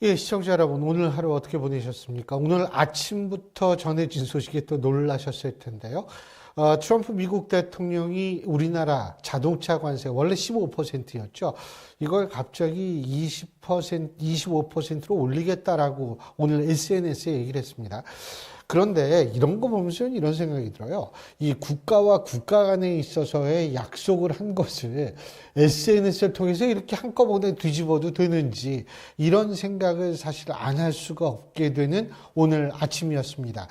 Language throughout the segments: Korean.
예, 시청자 여러분, 오늘 하루 어떻게 보내셨습니까? 오늘 아침부터 전해진 소식에 또 놀라셨을 텐데요. 트럼프 미국 대통령이 우리나라 자동차 관세, 원래 15%였죠. 이걸 갑자기 20%, 25%로 올리겠다라고 오늘 SNS에 얘기를 했습니다. 그런데 이런 거 보면 저는 이런 생각이 들어요. 이 국가와 국가 간에 있어서의 약속을 한 것을 SNS를 통해서 이렇게 한꺼번에 뒤집어도 되는지 이런 생각을 사실 안 할 수가 없게 되는 오늘 아침이었습니다.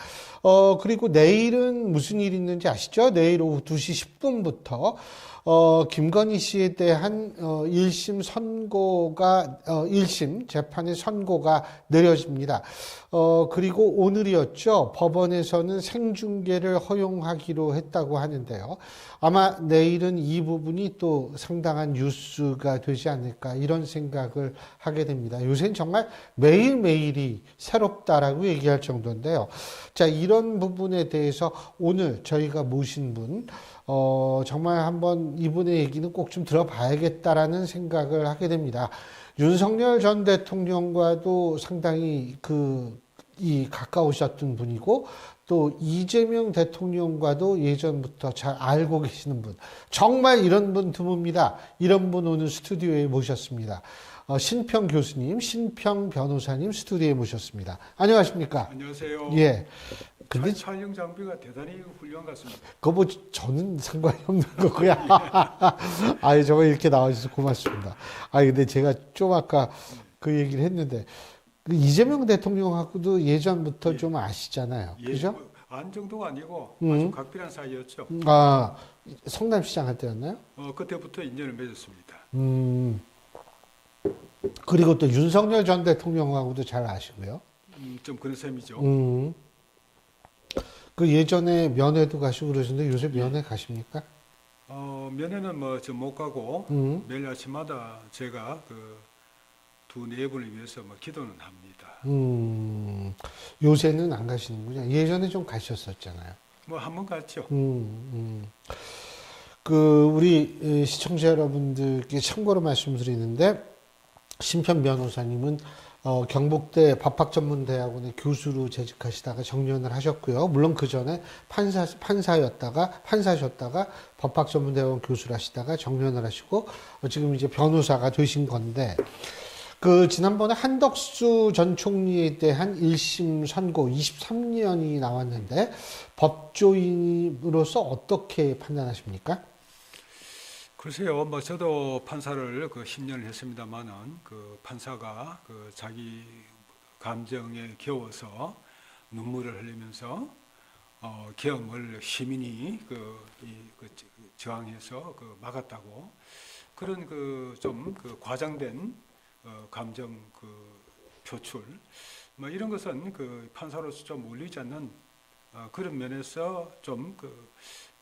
그리고 내일은 무슨 일이 있는지 아시죠? 내일 오후 2시 10분부터 김건희 씨에 대한 1심 선고가 1심 재판의 선고가 내려집니다. 그리고 오늘이었죠. 법원에서는 생중계를 허용하기로 했다고 하는데요. 아마 내일은 이 부분이 또 상당한 뉴스가 되지 않을까 이런 생각을 하게 됩니다. 요새는 정말 매일매일이 새롭다라고 얘기할 정도인데요. 자, 이런 부분에 대해서 오늘 저희가 모신 분 정말 한번 이분의 얘기는 꼭 좀 들어봐야겠다라는 생각을 하게 됩니다. 윤석열 전 대통령과도 상당히 가까우셨던 분이고, 또 이재명 대통령과도 예전부터 잘 알고 계시는 분. 정말 이런 분 드뭅니다. 이런 분 오늘 스튜디오에 모셨습니다. 신평 교수님, 신평 변호사님 스튜디오에 모셨습니다. 안녕하십니까? 안녕하세요. 예. 근데 촬영 장비가 대단히 훌륭한 것 같습니다. 그거 뭐 저는 상관이 없는 거고요. 아유, 정말 이렇게 나와주셔서 고맙습니다. 근데 제가 좀 아까 그 얘기를 했는데, 그 이재명 대통령하고도 예전부터 예. 좀 아시잖아요. 예, 그죠? 안 정도가 아니고 아주 각별한 사이였죠. 성남시장 할 때였나요? 그때부터 인연을 맺었습니다. 그리고 또 윤석열 전 대통령하고도 잘 아시고요. 좀 그런 셈이죠. 그 예전에 면회도 가시고 그러셨는데 요새 면회 가십니까? 면회는 뭐 좀 못 가고 매일 아침마다 제가 그 두 네 분을 위해서 뭐 기도는 합니다. 요새는 안 가시는군요. 예전에 좀 가셨었잖아요. 뭐 한 번 갔죠. 우리 시청자 여러분들께 참고로 말씀드리는데, 신편 변호사님은 경북대 법학전문대학원의 교수로 재직하시다가 정년을 하셨고요. 물론 그 전에 판사셨다가 법학전문대학원 교수를 하시다가 정년을 하시고 지금 이제 변호사가 되신 건데, 지난번에 한덕수 전 총리에 대한 1심 선고 23년이 나왔는데 법조인으로서 어떻게 판단하십니까? 글쎄요, 뭐 저도 판사를 10년을 했습니다만은 그 판사가 자기 감정에 겨워서 눈물을 흘리면서 계엄을 시민이 저항해서 막았다고, 그런 좀 과장된 감정 표출, 뭐 이런 것은 판사로서 좀 어울리지 않는 그런 면에서 좀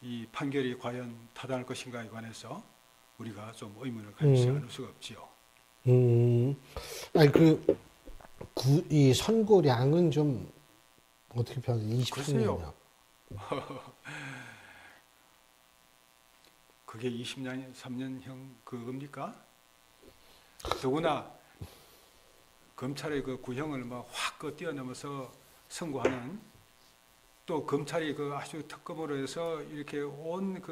이 판결이 과연 타당할 것인가에 관해서 우리가 좀 의문을 가지지 않을 수가 없지요. 이 선고량은 좀 어떻게 표현해요? 23년이요. 그게 20년, 3년형 그겁니까? 더구나 검찰의 구형을 확 뛰어넘어서 선고하는, 또 검찰이 아주 특검으로 해서 이렇게 온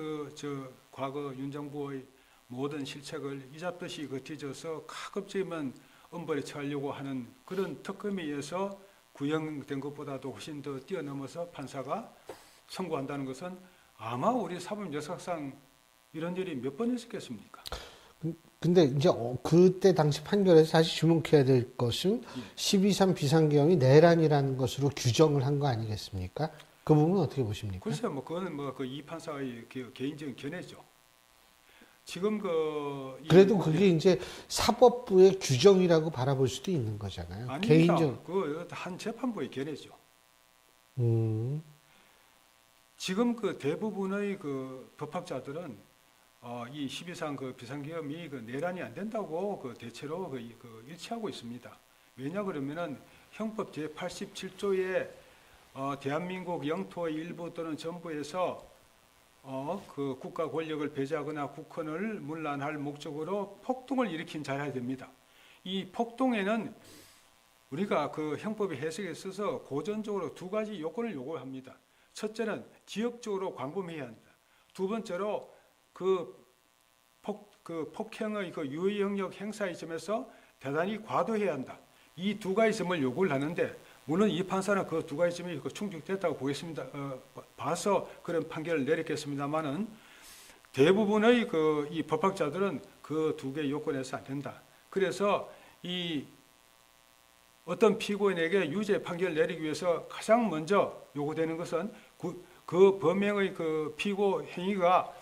과거 윤 정부의 모든 실책을 이잡듯이 뒤져서 가급적이면 엄벌에 처하려고 하는 그런 특검에 의해서 구형된 것보다도 훨씬 더 뛰어넘어서 판사가 선고한다는 것은 아마 우리 사법 역사상 이런 일이 몇 번 있었겠습니까? 근데 이제 그때 당시 판결에서 사실 주목해야 될 것은 12.3 비상계엄이 내란이라는 것으로 규정을 한 거 아니겠습니까? 그 부분은 어떻게 보십니까? 글쎄요, 그거는 이 판사의 개인적인 견해죠. 지금 그래도 그게 이제 사법부의 규정이라고 바라볼 수도 있는 거잖아요. 아닙니다. 한 재판부의 견해죠. 지금 대부분의 법학자들은 이 12.3 비상계엄이 내란이 안 된다고 대체로 일치하고 있습니다. 왜냐 그러면은 형법 제87조에 대한민국 영토의 일부 또는 전부에서 국가 권력을 배제하거나 국헌을 문란할 목적으로 폭동을 일으킨 자여야 됩니다. 이 폭동에는 우리가 그 형법의 해석에 있어서 고전적으로 두 가지 요건을 요구합니다. 첫째는 지역적으로 광범위해야 한다. 두 번째로 그 폭행의 그 유의 영역 행사의 점에서 대단히 과도해야 한다. 이 두 가지 점을 요구를 하는데 물론 이 판사는 그 두 가지 점이 충족됐다고 보겠습니다. 봐서 그런 판결을 내렸겠습니다만은 대부분의 이 법학자들은 그 두 개의 요건에서 안 된다. 그래서 이 어떤 피고인에게 유죄 판결을 내리기 위해서 가장 먼저 요구되는 것은 그 범행의 그 피고 행위가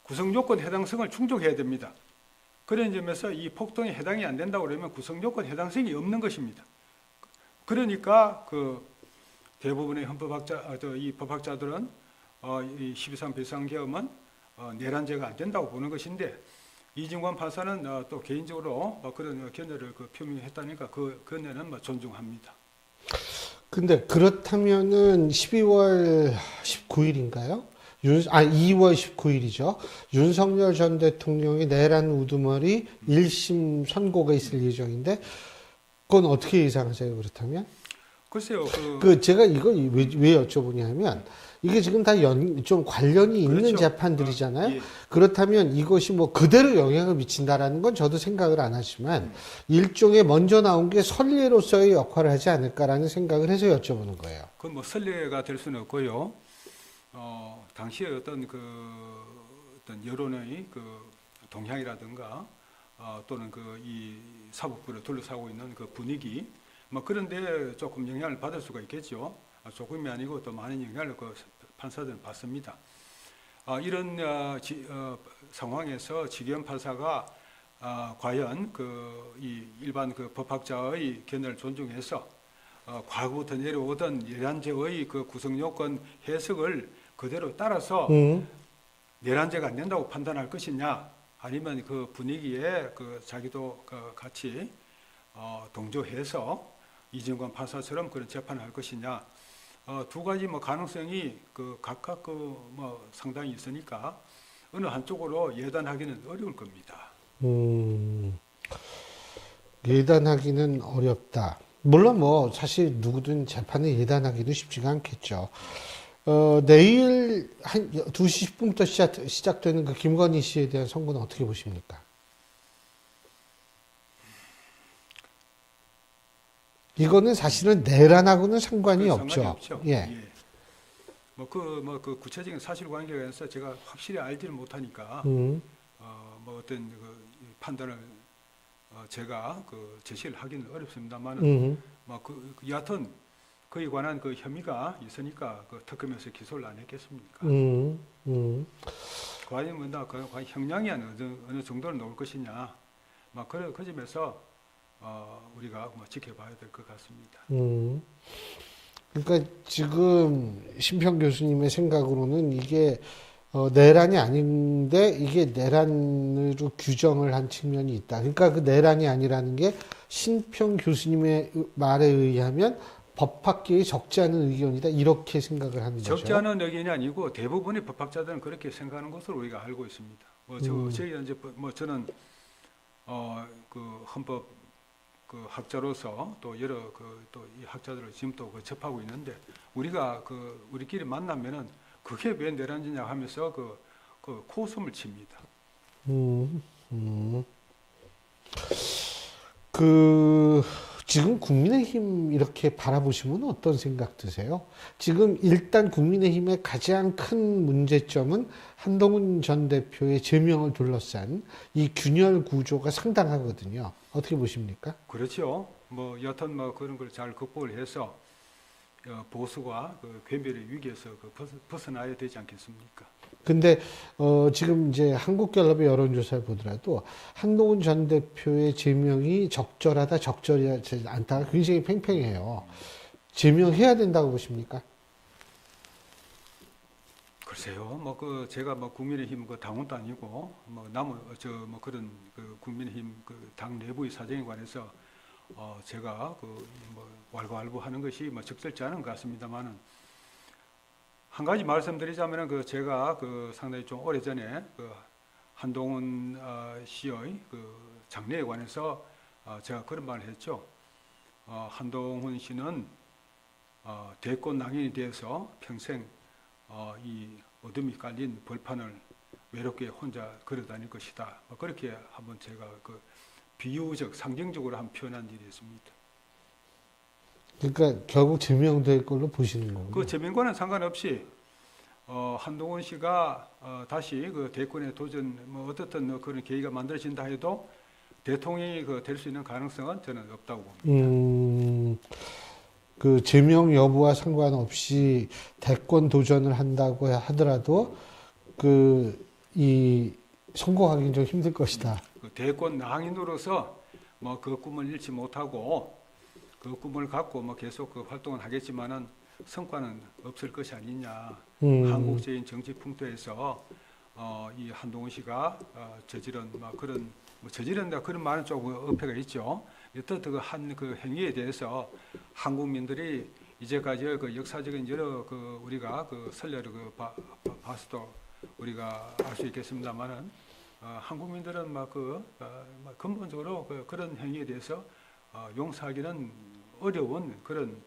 구성요건 해당성을 충족해야 됩니다. 그런 점에서 이 폭동에 해당이 안 된다고 그러면 구성요건 해당성이 없는 것입니다. 그러니까 그 대부분의 이 법학자들은 이 12.3 배상계엄은 내란죄가 안 된다고 보는 것인데 이진관 판사는 또 개인적으로 그런 견해를 표명했다니까 그 견해는 존중합니다. 근데 그렇다면은 12월 19일인가요? 2월 19일이죠. 윤석열 전 대통령의 내란 우두머리 1심 선고가 있을 예정인데 그건 어떻게 예상하세요? 그렇다면? 글쎄요. 제가 이걸 왜 여쭤보냐면 이게 지금 다 좀 관련이 있는 그렇죠. 재판들이잖아요. 예. 그렇다면 이것이 뭐 그대로 영향을 미친다라는 건 저도 생각을 안 하지만 일종의 먼저 나온 게 선례로서의 역할을 하지 않을까라는 생각을 해서 여쭤보는 거예요. 그건 뭐 선례가 될 수는 없고요. 당시에 어떤 여론의 동향이라든가 또는 이 사법부를 둘러싸고 있는 그 분위기 그런데 조금 영향을 받을 수가 있겠죠. 조금이 아니고 또 많은 영향을 판사들은 받습니다. 이런 상황에서 지기현 판사가 과연 이 일반 법학자의 견해를 존중해서 과거부터 내려오던 내란죄의 그 구성요건 해석을 그대로 따라서 내란죄가 안 된다고 판단할 것이냐, 아니면 그 분위기에 자기도 같이 동조해서 이진관 판사처럼 그런 재판을 할 것이냐, 두 가지 가능성이 각각 상당히 있으니까 어느 한쪽으로 예단하기는 어려울 겁니다. 예단하기는 어렵다. 물론 사실 누구든 재판을 예단하기도 쉽지가 않겠죠. 내일 한 2시 10분부터 시작되는 그 김건희 씨에 대한 선고는 어떻게 보십니까? 이거는 사실은 내란하고는 상관이 없죠. 예. 그 구체적인 사실관계에 대해서 제가 확실히 알지를 못하니까 어떤 판단을 제가 제시를 하기는 어렵습니다만, 여하튼 그에 관한 혐의가 있으니까 특검에서 기소를 안 했겠습니까? 과연 과연 형량이 어느 정도로 나올 것이냐, 그 점에서 우리가 지켜봐야 될 것 같습니다. 그러니까 지금 심평 교수님의 생각으로는 이게 내란이 아닌데 이게 내란으로 규정을 한 측면이 있다. 그러니까 그 내란이 아니라는 게 심평 교수님의 말에 의하면 법학계에 적지 않은 의견이다. 이렇게 생각을 하는 거죠. 적지 않은 의견이 아니고 대부분의 법학자들은 그렇게 생각하는 것으로 우리가 알고 있습니다. 저는 헌법 학자로서 또 여러 또 이 학자들을 지금 또 접하고 있는데 우리가 우리끼리 만나면은 그게 왜 내란이냐 하면서 코웃음을 칩니다. 지금 국민의힘 이렇게 바라보시면 어떤 생각 드세요? 지금 일단 국민의힘의 가장 큰 문제점은 한동훈 전 대표의 제명을 둘러싼 이 균열 구조가 상당하거든요. 어떻게 보십니까? 그렇죠. 여하튼 그런 걸 잘 극복을 해서 보수가 괴멸의 위기에서 벗어나야 되지 않겠습니까? 근데 지금 이제 한국갤럽의 여론조사를 보더라도 한동훈 전 대표의 제명이 적절하다, 적절하지 않다가 굉장히 팽팽해요. 제명해야 된다고 보십니까? 글쎄요. 제가 국민의힘 당원도 아니고 그런 국민의힘 당 내부의 사정에 관해서 제가 왈가왈부하는 것이 적절치 않은 것 같습니다만은. 한 가지 말씀드리자면은 제가 상당히 좀 오래전에 한동훈 씨의 장래에 관해서 제가 그런 말을 했죠. 한동훈 씨는 대권 낭인이 되어서 평생 이 어둠이 깔린 벌판을 외롭게 혼자 걸어다닐 것이다. 그렇게 한번 제가 그 비유적, 상징적으로 한 표현한 일이 있습니다. 그러니까 결국 제명될 걸로 보시는 그 거군요. 제명과는 상관없이 한동훈 씨가 다시 그 대권에 도전 뭐 어떻든 그런 계기가 만들어진다 해도 대통령이 될 수 있는 가능성은 저는 없다고 봅니다. 그 제명 여부와 상관없이 대권 도전을 한다고 하더라도 이 성공하기는 좀 힘들 것이다. 그 대권 낭인으로서 뭐 그 꿈을 잃지 못하고 그 꿈을 갖고 뭐 계속 그 활동을 하겠지만은 성과는 없을 것이 아니냐. 한국적인 정치 풍토에서 이 한동훈 씨가 저지른 막 그런 뭐 저지른다 그런 말은 조금 어폐가 있죠. 어떤 그 행위에 대해서 한국민들이 이제까지 그 역사적인 여러 그 우리가 그 선례를 봐서도 우리가 알 수 있겠습니다만은 한국민들은 근본적으로 그런 행위에 대해서 용서하기는 어려운 그런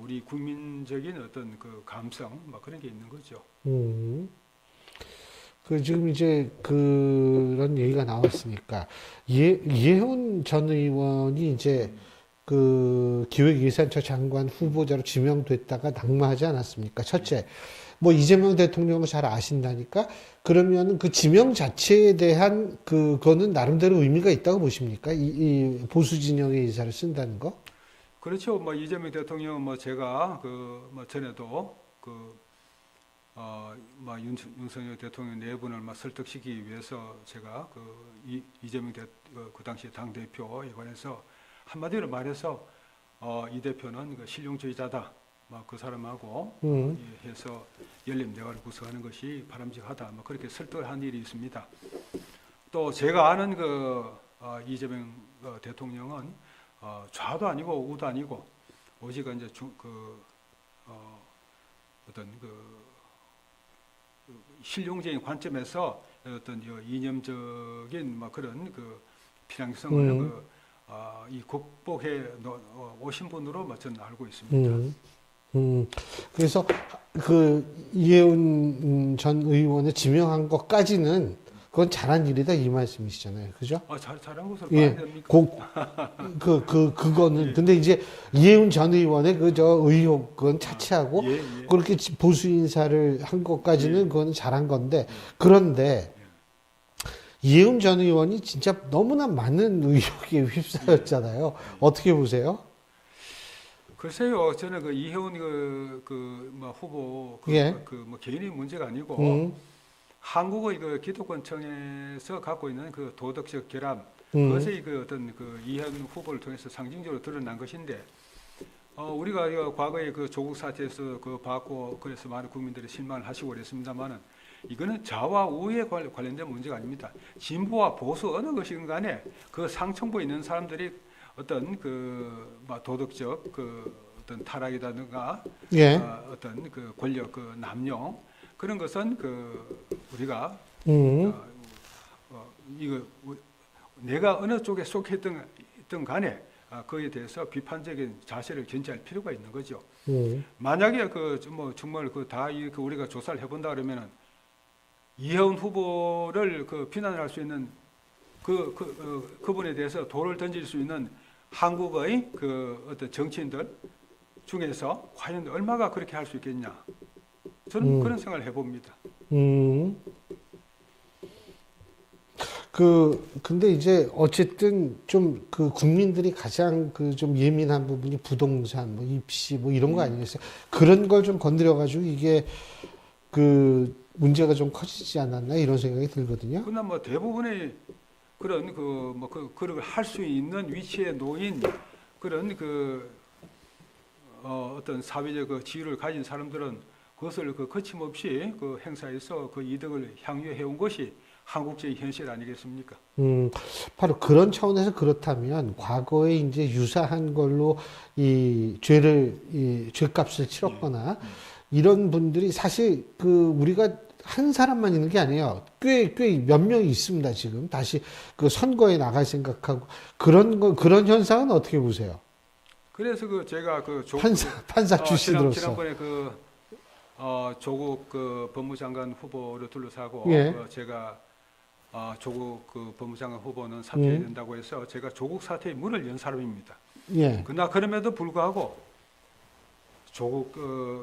우리 국민적인 어떤 그 감성 그런 게 있는 거죠. 지금 이제 그런 얘기가 나왔으니까 이해훈 전 의원이 이제 그 기획예산처 장관 후보자로 지명됐다가 낙마하지 않았습니까? 첫째, 뭐 이재명 대통령을 잘 아신다니까 그러면 그 지명 자체에 대한 그거는 나름대로 의미가 있다고 보십니까? 이 보수 진영의 의사를 쓴다는 거? 그렇죠. 뭐 이재명 대통령은 뭐 제가 뭐 전에도 윤석열 대통령 네 분을 설득시키기 위해서 제가 이재명 그 당시 당 대표에 관해서 한마디로 말해서 이 대표는 실용주의자다. 그 사람하고 해서 열림대화를 구성하는 것이 바람직하다. 그렇게 설득을 한 일이 있습니다. 또 제가 아는 이재명 대통령은 좌도 아니고 우도 아니고 오직 이제 어떤 실용적인 관점에서 어떤 이념적인 그런 필요성을 이 극복해 오신 분으로 저는 알고 있습니다. 그래서 이해훈 전 의원을 지명한 것까지는 그건 잘한 일이다 이 말씀이시잖아요, 그죠? 잘한 것으로 예, 봐야 됩니까? 그거는 예. 근데 이제 이해훈 전 의원의 의혹은 차치하고 예. 그렇게 보수 인사를 한 것까지는 예. 그거는 잘한 건데 그런데 이해훈 전 의원이 진짜 너무나 많은 의혹에 휩싸였잖아요. 어떻게 보세요? 글쎄요, 저는 이혜원 후보 개인의 문제가 아니고 한국의 기득권층에서 갖고 있는 도덕적 결함 그것이 어떤 이혜원 후보를 통해서 상징적으로 드러난 것인데 우리가 과거에 조국 사태에서 봤고 그래서 많은 국민들이 실망을 하시고 그랬습니다만은 이거는 좌와 우에 관련된 문제가 아닙니다. 진보와 보수 어느 것이든 간에 상층부에 있는 사람들이 어떤 도덕적 어떤 타락이라든가 예. 어떤 권력 남용 그런 것은 우리가 이거 내가 어느 쪽에 속해 있던 간에 그에 대해서 비판적인 자세를 견지할 필요가 있는 거죠. 만약에 정말 우리가 조사를 해본다 그러면은 이혜원 후보를 비난할 수 있는 그분에 대해서 돌을 던질 수 있는 한국의 어떤 정치인들 중에서 과연 얼마가 그렇게 할 수 있겠냐? 저는 그런 생각을 해봅니다. 근데 이제 어쨌든 좀 국민들이 가장 좀 예민한 부분이 부동산, 입시 이런 거 아니겠어요? 그런 걸 좀 건드려가지고 이게 문제가 좀 커지지 않았나 이런 생각이 들거든요. 그러나 대부분의 그런 그걸 할 수 있는 위치에 놓인 그런 어떤 사회적 지위를 가진 사람들은 그것을 거침없이 행사에서 이득을 향유해 온 것이 한국적인 현실 아니겠습니까? 바로 그런 차원에서 그렇다면 과거에 이제 유사한 걸로 죄값을 치렀거나 이런 분들이 사실 우리가 한 사람만 있는 게 아니에요. 꽤 몇 명이 있습니다, 지금. 다시 선거에 나갈 생각하고. 그런 현상은 어떻게 보세요? 그래서 그 제가 그 판사 출신으로서. 지난번에 조국 그 법무장관 후보를 둘러싸고 예. 제가 조국 그 법무장관 후보는 사퇴해야 된다고 해서 제가 조국 사퇴의 문을 연 사람입니다. 예. 그러나 그럼에도 불구하고 조국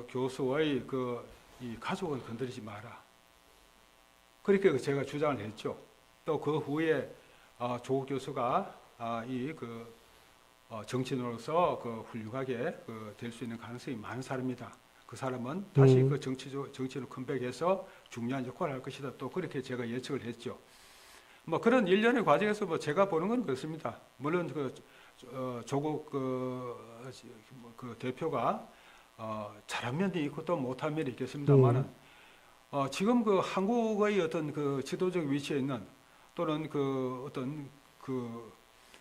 교수의 이 가족은 건드리지 마라. 그렇게 제가 주장을 했죠. 또 그 후에 조국 교수가 정치인으로서 훌륭하게 될 수 있는 가능성이 많은 사람이다. 그 사람은 다시 정치로 컴백해서 중요한 역할을 할 것이다. 또 그렇게 제가 예측을 했죠. 뭐 그런 일련의 과정에서 뭐 제가 보는 건 그렇습니다. 물론 조국 대표가 잘한 면이 있고 또 못한 면이 있겠습니다만은 지금 한국의 어떤 지도적 위치에 있는 또는 어떤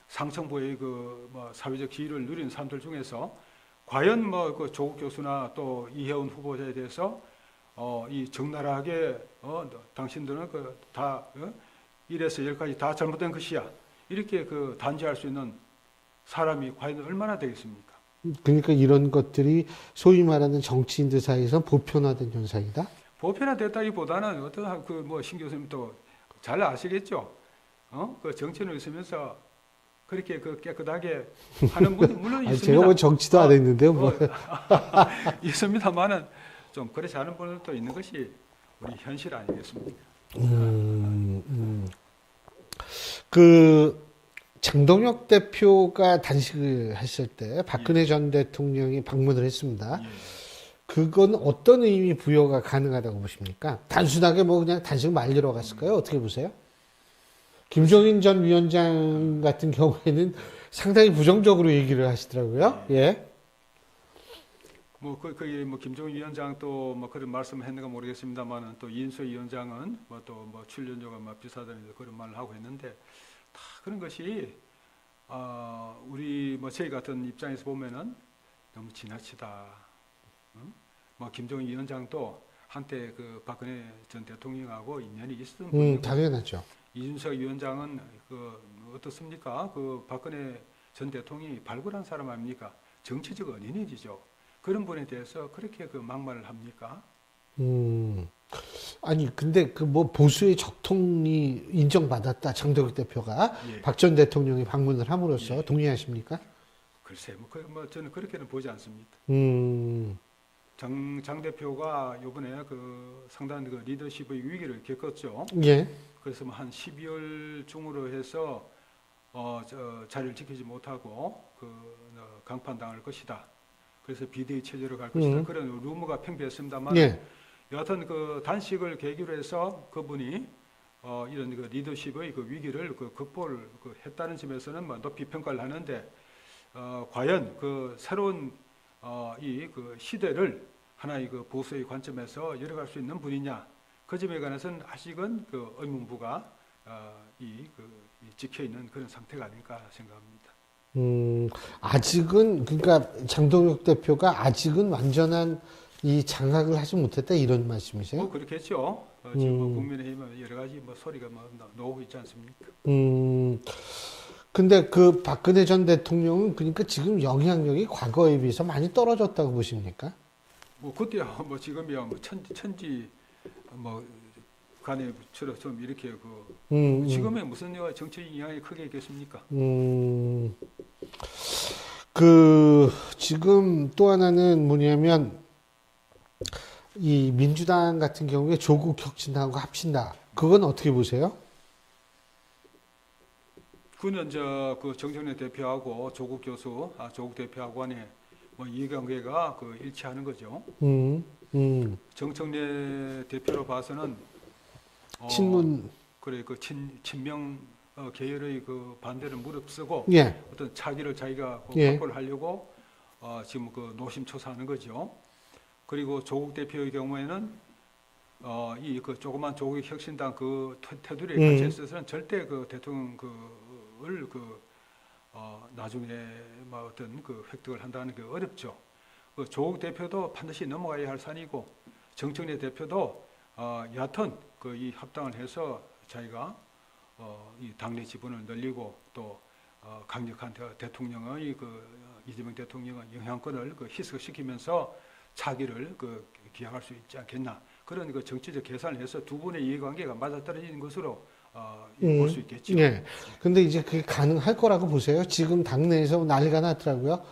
상층부의 사회적 지위를 누리는 사람들 중에서 과연 조국 교수나 또 이혜원 후보자에 대해서 이 적나라하게 당신들은 다 1에서 10까지 다 잘못된 것이야 이렇게 단죄할 수 있는 사람이 과연 얼마나 되겠습니까? 그러니까 이런 것들이 소위 말하는 정치인들 사이에서 보편화된 현상이다. 보편화됐다기보다는 어떤 신 교수님도 잘 아시겠죠? 정치인을 있으면서 그렇게 깨끗하게 하는 분이 물론 있습니다. 제가 뭐 정치도 안 했는데요. 있습니다만은 좀 그렇지 않은 분들도 있는 것이 우리 현실 아니겠습니까? 장동혁 대표가 단식을 했을 때 박근혜 전 대통령이 방문을 했습니다. 그건 어떤 의미 부여가 가능하다고 보십니까? 단순하게 그냥 단식 말리러 갔을까요? 어떻게 보세요? 김종인 전 위원장 같은 경우에는 상당히 부정적으로 얘기를 하시더라고요. 예. 김종인 위원장 또 그런 말씀을 했는가 모르겠습니다만은 또 이인수 위원장은 출연료가 비싸다는 그런 말을 하고 했는데 다 그런 것이 우리 저희 같은 입장에서 보면은 너무 지나치다. 김종인 위원장도 한때 박근혜 전 대통령하고 인연이 있었던 분이고 당연하죠. 이준석 위원장은 어떻습니까? 박근혜 전 대통령이 발굴한 사람 아닙니까? 정치적 언인이죠. 그런 분에 대해서 그렇게 막말을 합니까? 아니 근데 보수의 적통이 인정받았다. 장동혁 대표가 박 전 대통령이 방문을 함으로써 동의하십니까? 글쎄, 저는 그렇게는 보지 않습니다. 장 대표가 이번에 상당한 리더십의 위기를 겪었죠. 예. 그래서 한 12월 중으로 해서 자리를 지키지 못하고 강판당할 것이다. 그래서 비대위 체제로 갈 것이다. 그런 루머가 팽배했습니다만 여하튼 단식을 계기로 해서 그분이 이런 리더십의 위기를 극복을 했다는 점에서는 높이 평가를 하는데 과연 새로운 이 시대를 하나의 보수의 관점에서 열어갈 수 있는 분이냐 그 점에 관해서는 아직은 의문부가 찍혀 있는 그런 상태가 아닐까 생각합니다. 아직은 그러니까 장동혁 대표가 아직은 완전한 이 장악을 하지 못했다 이런 말씀이세요? 그렇겠죠. 지금 국민의힘은 여러 가지 소리가 나오고 있지 않습니까? 근데 박근혜 전 대통령은 그러니까 지금 영향력이 과거에 비해서 많이 떨어졌다고 보십니까? 그때야 지금이야 천지 간에 좀 이렇게 지금의 무슨 정치적 영향이 크게 있겠습니까? 지금 또 하나는 뭐냐면 이 민주당 같은 경우에 조국 혁신당과 합친다. 그건 어떻게 보세요? 그는 정청래 대표하고 조국 교수, 조국 대표하고 간에 이해관계가 일치하는 거죠. 정청래 대표로 봐서는 친문 친명 계열의 반대를 무릅쓰고 어떤 차기를 자기가 확보를 하려고 지금 노심초사하는 거죠. 그리고 조국 대표의 경우에는 이 조그만 조국 혁신당 테두리에 같이 있어서는 절대 대통령을 나중에 어떤 획득을 한다는 게 어렵죠. 조국 대표도 반드시 넘어가야 할 산이고 정청래 대표도 여하튼 이 합당을 해서 자기가 이 당내 지분을 늘리고 또 강력한 대통령의 이재명 대통령의 영향권을 그 희석시키면서 차기를 그 기약할 수 있지 않겠나 그런 그 정치적 계산을 해서 두 분의 이해관계가 맞아떨어지는 것으로 볼 수 있겠죠. 예. 근데 이제 그게 가능할 거라고 보세요. 지금 당내에서 난리가 났더라고요.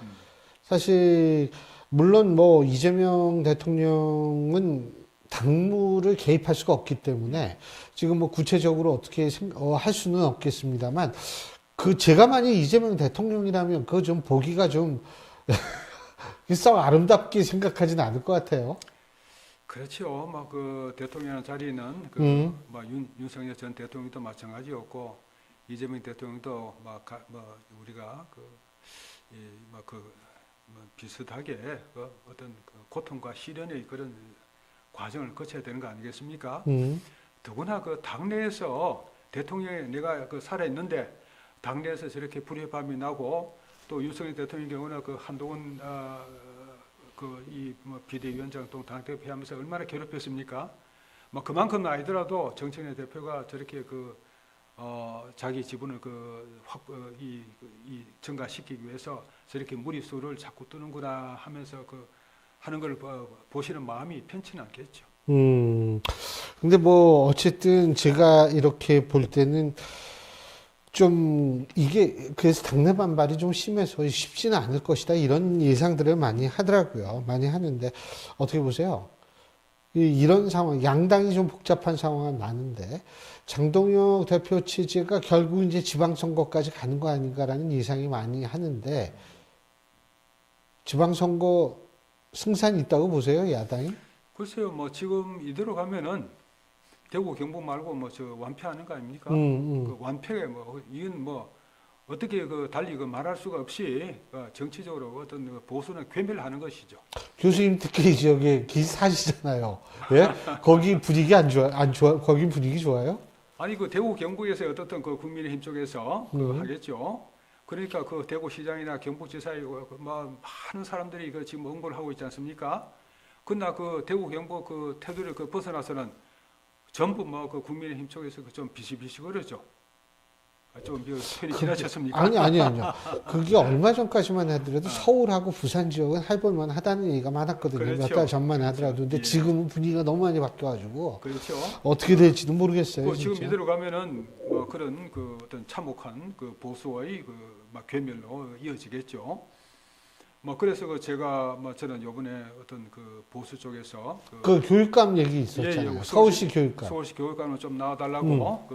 사실 물론 뭐 이재명 대통령은 당무를 개입할 수가 없기 때문에 지금 뭐 구체적으로 어떻게 할 수는 없겠습니다만 그 제가 만약 이재명 대통령이라면 그거 좀 보기가 좀 썩 아름답게 생각하지는 않을 것 같아요. 그렇죠. 뭐 그 대통령 자리는 뭐 윤석열 전 대통령도 마찬가지였고 이재명 대통령도 뭐 우리가 비슷하게 그 어떤 그 고통과 시련의 그런 과정을 거쳐야 되는 거 아니겠습니까? 더구나 그 당내에서 대통령이 내가 그 살아 있는데 당내에서 저렇게 불협화음이 나고 또 윤석열 대통령 경우는 그 한동훈 뭐 비대위원장 또 당대표하면서 얼마나 괴롭혔습니까? 뭐 그만큼 아니더라도 정청래 대표가 저렇게 자기 지분을 증가시키기 위해서 저렇게 무리수를 자꾸 뜨는구나 하면서 하는 걸 보시는 마음이 편치는 않겠죠. 근데 뭐 어쨌든 제가 이렇게 볼 때는 좀 이게 그래서 당내 반발이 좀 심해서 쉽지는 않을 것이다 이런 예상들을 많이 하더라고요. 많이 하는데 어떻게 보세요? 이런 상황, 양당이 좀 복잡한 상황은 많은데 장동혁 대표 체제가 결국 이제 지방선거까지 가는 거 아닌가라는 예상이 많이 하는데 지방선거 승산이 있다고 보세요, 야당이? 글쎄요, 뭐 지금 이대로 가면은 대구 경북 말고 뭐 저 완패하는 거 아닙니까? 그 완패에 뭐 이건 뭐 어떻게 달리 말할 수가 없이 정치적으로 어떤 보수는 괴멸하는 것이죠. 교수님 특히 지역에 사시잖아요. 예? 거기 분위기 안 좋아? 거기 분위기 좋아요? 아니 대구 경북에서 어떻든 국민의힘 쪽에서 하겠죠. 그러니까 대구시장이나 경북지사에 뭐 많은 사람들이 지금 응보를 하고 있지 않습니까? 그러나 대구 경북 테두리를 벗어나서는 전부 뭐 국민의힘 쪽에서 좀 비시비시거리죠. 좀 편이 지나쳤습니까? 아니요. 그게 얼마 전까지만 하더라도 서울하고 부산 지역은 해볼만 하다는 얘기가 많았거든요. 그렇죠. 몇 달 전만 하더라도. 근데 예. 지금은 분위기가 너무 많이 바뀌어가지고. 그렇죠. 어떻게 될지도 모르겠어요. 지금 진짜. 이대로 가면은 뭐 그런 어떤 참혹한 보수와의 막 괴멸로 이어지겠죠. 뭐 그래서 제가 저는 요번에 어떤 보수 쪽에서 교육감 얘기 있었잖아요. 서울시 교육감. 서울시 교육감을 좀 나와달라고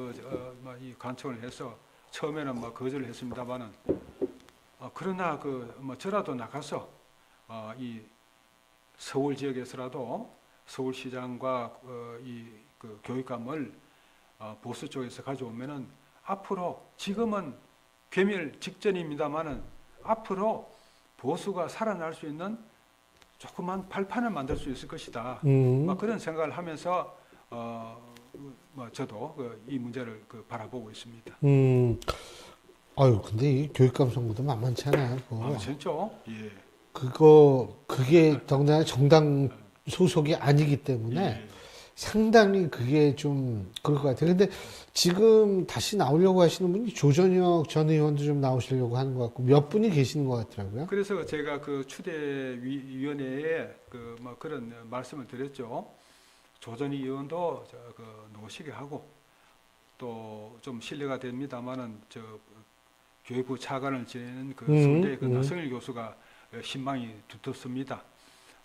이 간청을 해서 처음에는 거절을 했습니다만은 그러나 저라도 나가서 이 서울 지역에서라도 서울시장과 교육감을 보수 쪽에서 가져오면은 앞으로 지금은 괴멸 직전입니다만은 앞으로 보수가 살아날 수 있는 조그만 발판을 만들 수 있을 것이다. 그런 생각을 하면서 저도 이 문제를 바라보고 있습니다. 근데 이 교육감 선거도 만만치 않아요. 진짜? 예. 그게 더군다나 정당 소속이 아니기 때문에 예. 상당히 그게 좀 그럴 것 같아요. 근데 지금 다시 나오려고 하시는 분이 조전혁 전 의원도 좀 나오시려고 하는 것 같고 몇 분이 계시는 것 같더라고요. 그래서 제가 추대위원회에 그런 말씀을 드렸죠. 조전 의원도 노시게 하고 또 좀 신뢰가 됩니다만은 교육부 차관을 지내는 서울대 나성일 교수가 신망이 두텁습니다.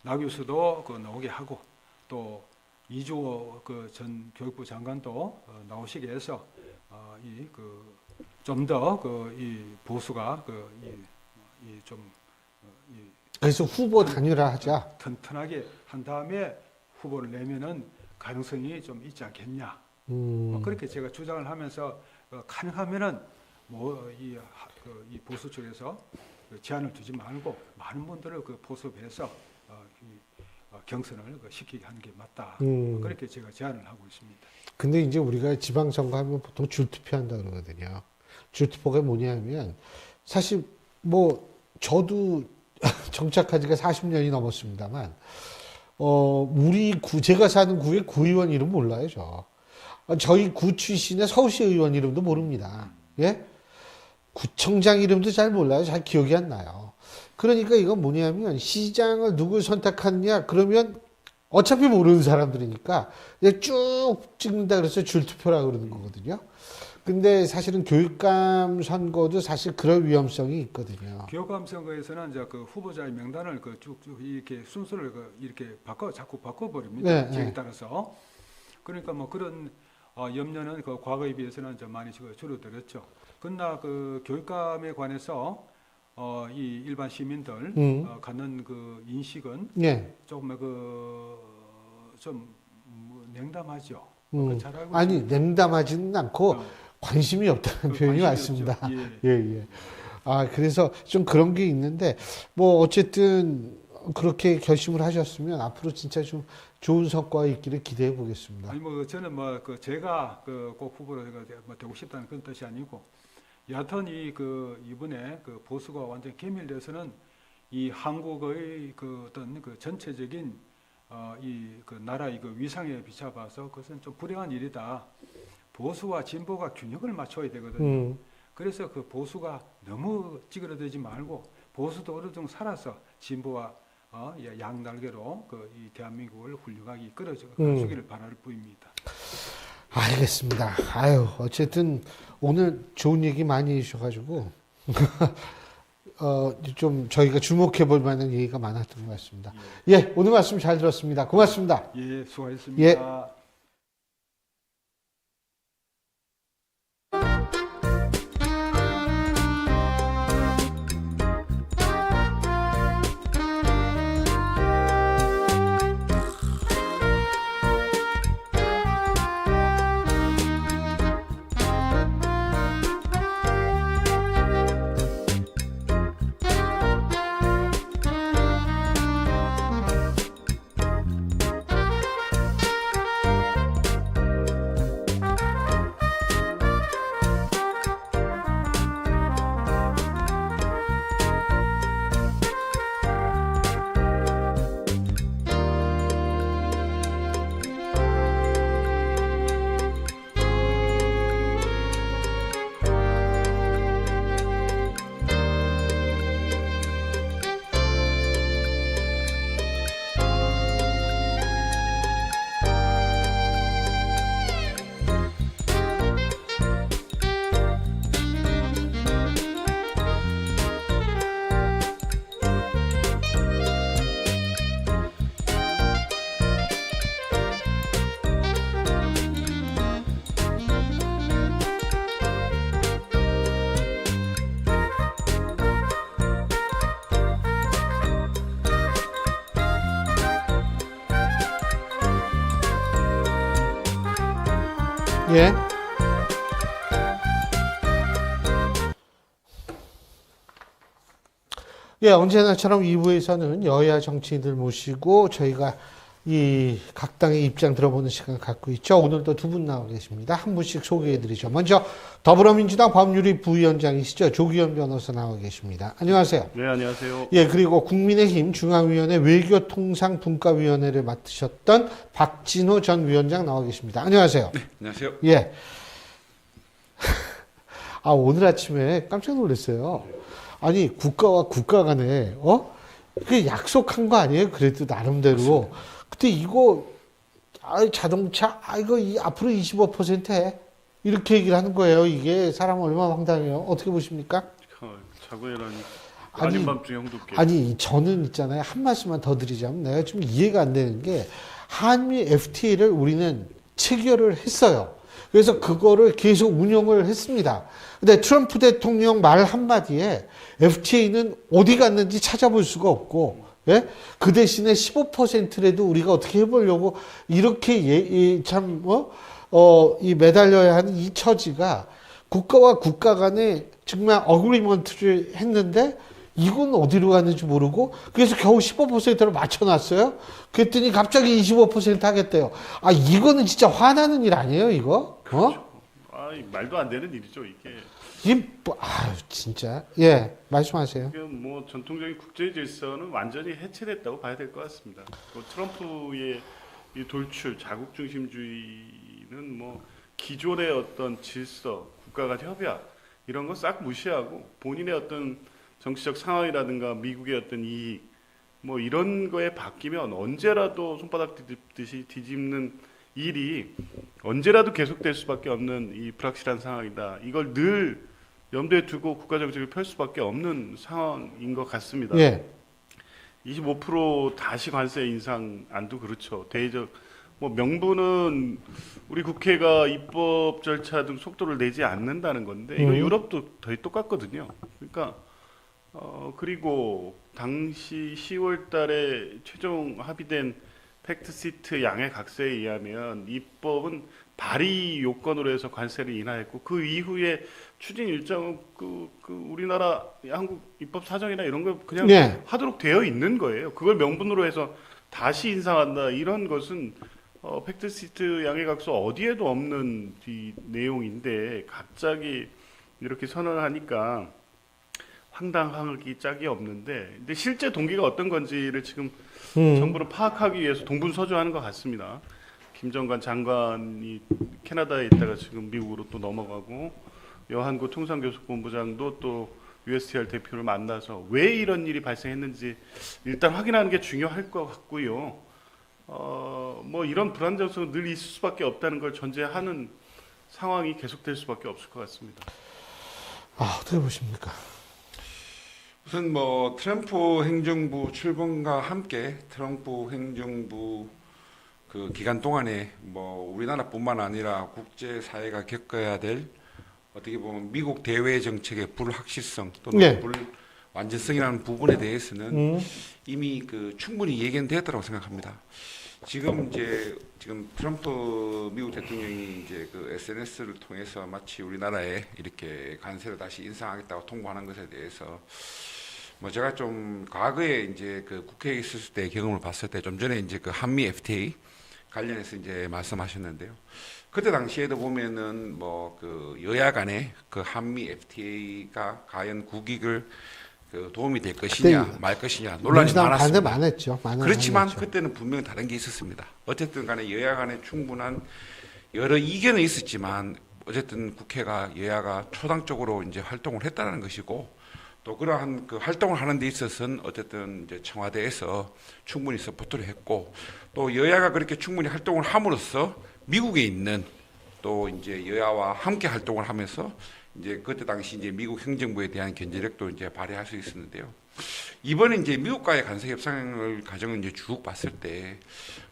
나 교수도 나오게 하고 또 이주호 전 교육부 장관도 나오시게 해서 좀 더 이 보수가 그래서 후보 단일화하자. 튼튼하게 한 다음에 후보를 내면은 가능성이 좀 있지 않겠냐. 그렇게 제가 주장을 하면서 가능하면은 이 보수 쪽에서 제한을 두지 말고 많은 분들을 보수해서 경선을 시키게 하는 게 맞다. 그렇게 제가 제안을 하고 있습니다. 근데 이제 우리가 지방선거 하면 보통 줄투표한다 그러거든요. 줄투표가 뭐냐면 사실 저도 정착한 지가 40년이 넘었습니다만 제가 사는 구의 구의원 이름 몰라요, 저희 구 출신의 서울시 의원 이름도 모릅니다. 예? 구청장 이름도 잘 몰라요. 잘 기억이 안 나요. 그러니까 이건 뭐냐면 시장을 누굴 선택하느냐 그러면 어차피 모르는 사람들이니까 그냥 쭉 찍는다 그래서 줄투표라 그러는 거거든요. 근데 사실은 교육감 선거도 사실 그럴 위험성이 있거든요. 교감 선거에서는 이제 그 후보자의 명단을 그 쭉쭉 이렇게 순서를 이렇게 자꾸 바꿔버립니다. 네, 지역에 네. 따라서. 그러니까 뭐 그런 염려는 그 과거에 비해서는 좀 많이 줄어들었죠. 그러나 그 교육감에 관해서 이 일반 시민들 갖는 그 인식은 예. 조금 그좀 냉담하죠. 음. 잘 알고 아니, 있습니다. 냉담하지는 않고 어, 관심이 없다는 그 표현이 관심이 맞습니다. 없죠. 예. 예, 예. 아, 그래서 좀 그런 게 있는데, 뭐, 어쨌든 그렇게 결심을 하셨으면 앞으로 진짜 좀 좋은 성과가 있기를 기대해 보겠습니다. 아니 뭐 저는 뭐 그 제가 그 꼭 후보로 뭐 되고 싶다는 그런 뜻이 아니고 여하튼 이번에 그 보수가 완전 개밀돼서는 이 한국의 그 어떤 그 전체적인 이 그 나라의 그 위상에 비춰봐서 그것은 좀 불행한 일이다. 보수와 진보가 균형을 맞춰야 되거든요. 그래서 그 보수가 너무 찌그러들지 말고 보수도 어느 정도 살아서 진보와 양날개로 그 이 대한민국을 훌륭하게 이끌어서 가주기를 바랄 뿐입니다. 알겠습니다. 아유, 어쨌든 오늘 좋은 얘기 많이 해주셔가지고, 좀 저희가 주목해 볼 만한 얘기가 많았던 것 같습니다. 예, 오늘 말씀 잘 들었습니다. 고맙습니다. 예, 수고하셨습니다. 예. 예. 예, 언제나처럼 2부에서는 여야 정치인들 모시고 저희가 이 각 당의 입장 들어보는 시간 갖고 있죠. 오늘도 두 분 나와 계십니다. 한 분씩 소개해 드리죠. 먼저 더불어민주당 법률위 부위원장이시죠. 조기현 변호사 나와 계십니다. 안녕하세요. 네, 안녕하세요. 예, 그리고 국민의힘 중앙위원회 외교통상분과위원회를 맡으셨던 박진호 전 위원장 나와 계십니다. 안녕하세요. 네, 안녕하세요. 예. 아, 오늘 아침에 깜짝 놀랐어요. 아니, 국가와 국가 간에, 그 약속한 거 아니에요? 그래도 나름대로. 근데 이거, 자동차, 이거 앞으로 25% 해. 이렇게 얘기를 하는 거예요. 이게 사람 얼마나 황당해요. 어떻게 보십니까? 자고해라니. 아니, 아닌 밤중에 홍두깨. 아니, 저는 있잖아요. 한 말씀만 더 드리자면 내가 좀 이해가 안 되는 게 한미 FTA를 우리는 체결을 했어요. 그래서 그거를 계속 운용을 했습니다. 근데 트럼프 대통령 말 한마디에 FTA는 어디 갔는지 찾아볼 수가 없고, 예? 그 대신에 15%라도 우리가 어떻게 해보려고 이렇게 이 매달려야 하는 이 처지가 국가와 국가 간에 정말 어그리먼트를 했는데 이건 어디로 갔는지 모르고 그래서 겨우 15%로 맞춰놨어요. 그랬더니 갑자기 25% 하겠대요. 아, 이거는 진짜 화나는 일 아니에요, 이거? 말도 안 되는 일이죠, 이게. 진짜. 예, 말씀하세요. 이게 뭐 전통적인 국제 질서는 완전히 해체됐다고 봐야 될 것 같습니다. 트럼프의 이 돌출, 자국 중심주의는 뭐 기존의 어떤 질서, 국가 간 협약 이런 거 싹 무시하고 본인의 어떤 정치적 상황이라든가 미국의 어떤 이익 뭐 이런 거에 바뀌면 언제라도 손바닥 뒤집듯이 뒤집는 일이 언제라도 계속될 수밖에 없는 이 불확실한 상황이다. 이걸 늘 염두에 두고 국가 정책을 펼 수밖에 없는 상황인 것 같습니다. 예. 25% 다시 관세 인상 안도 그렇죠. 대의적 뭐 명분은 우리 국회가 입법 절차 등 속도를 내지 않는다는 건데 이거 유럽도 거의 똑같거든요. 그러니까 그리고 당시 10월달에 최종 합의된 팩트시트 양해각서에 의하면 입법은 발의 요건으로 해서 관세를 인하했고 그 이후에 추진 일정은 그 우리나라 한국 입법 사정이나 이런 걸 그냥 네. 하도록 되어 있는 거예요. 그걸 명분으로 해서 다시 인상한다 이런 것은 팩트시트 양해각서 어디에도 없는 이 내용인데 갑자기 이렇게 선언하니까 황당하기 짝이 없는데 근데 실제 동기가 어떤 건지를 지금 정부는 파악하기 위해서 동분서주하는 것 같습니다. 김정관 장관이 캐나다에 있다가 지금 미국으로 또 넘어가고 여한구 통상교섭본부장도 또 USTR 대표를 만나서 왜 이런 일이 발생했는지 일단 확인하는 게 중요할 것 같고요. 뭐 이런 불안정성은 늘 있을 수밖에 없다는 걸 전제하는 상황이 계속될 수밖에 없을 것 같습니다. 어떻게 보십니까? 우선 뭐 트럼프 행정부 출범과 함께 트럼프 행정부 그 기간 동안에 뭐 우리나라뿐만 아니라 국제 사회가 겪어야 될 어떻게 보면 미국 대외 정책의 불확실성 또는 네. 불완전성이라는 부분에 대해서는 이미 그 충분히 예견되었다고 생각합니다. 지금 트럼프 미국 대통령이 이제 그 SNS를 통해서 마치 우리나라에 이렇게 관세를 다시 인상하겠다고 통보하는 것에 대해서 뭐 제가 좀 과거에 이제 그 국회에 있었을 때 경험을 봤을 때 좀 전에 이제 그 한미 FTA 관련해서 이제 말씀하셨는데요. 그때 당시에도 보면은 뭐 그 여야 간에 그 한미 FTA가 과연 국익을 그 도움이 될 것이냐 말 것이냐 논란이 많았습니다. 많았죠. 그렇지만 많았죠. 그때는 분명히 다른 게 있었습니다. 어쨌든 간에 여야 간에 충분한 여러 이견은 있었지만 어쨌든 국회가 여야가 초당적으로 이제 활동을 했다는 것이고 또 그러한 그 활동을 하는 데 있어서는 어쨌든 이제 청와대에서 충분히 서포트를 했고 또 여야가 그렇게 충분히 활동을 함으로써 미국에 있는 또 이제 여야와 함께 활동을 하면서 이제 그때 당시 이제 미국 행정부에 대한 견제력도 이제 발휘할 수 있었는데요. 이번에 이제 미국과의 관세 협상을 과정을 이제 쭉 봤을 때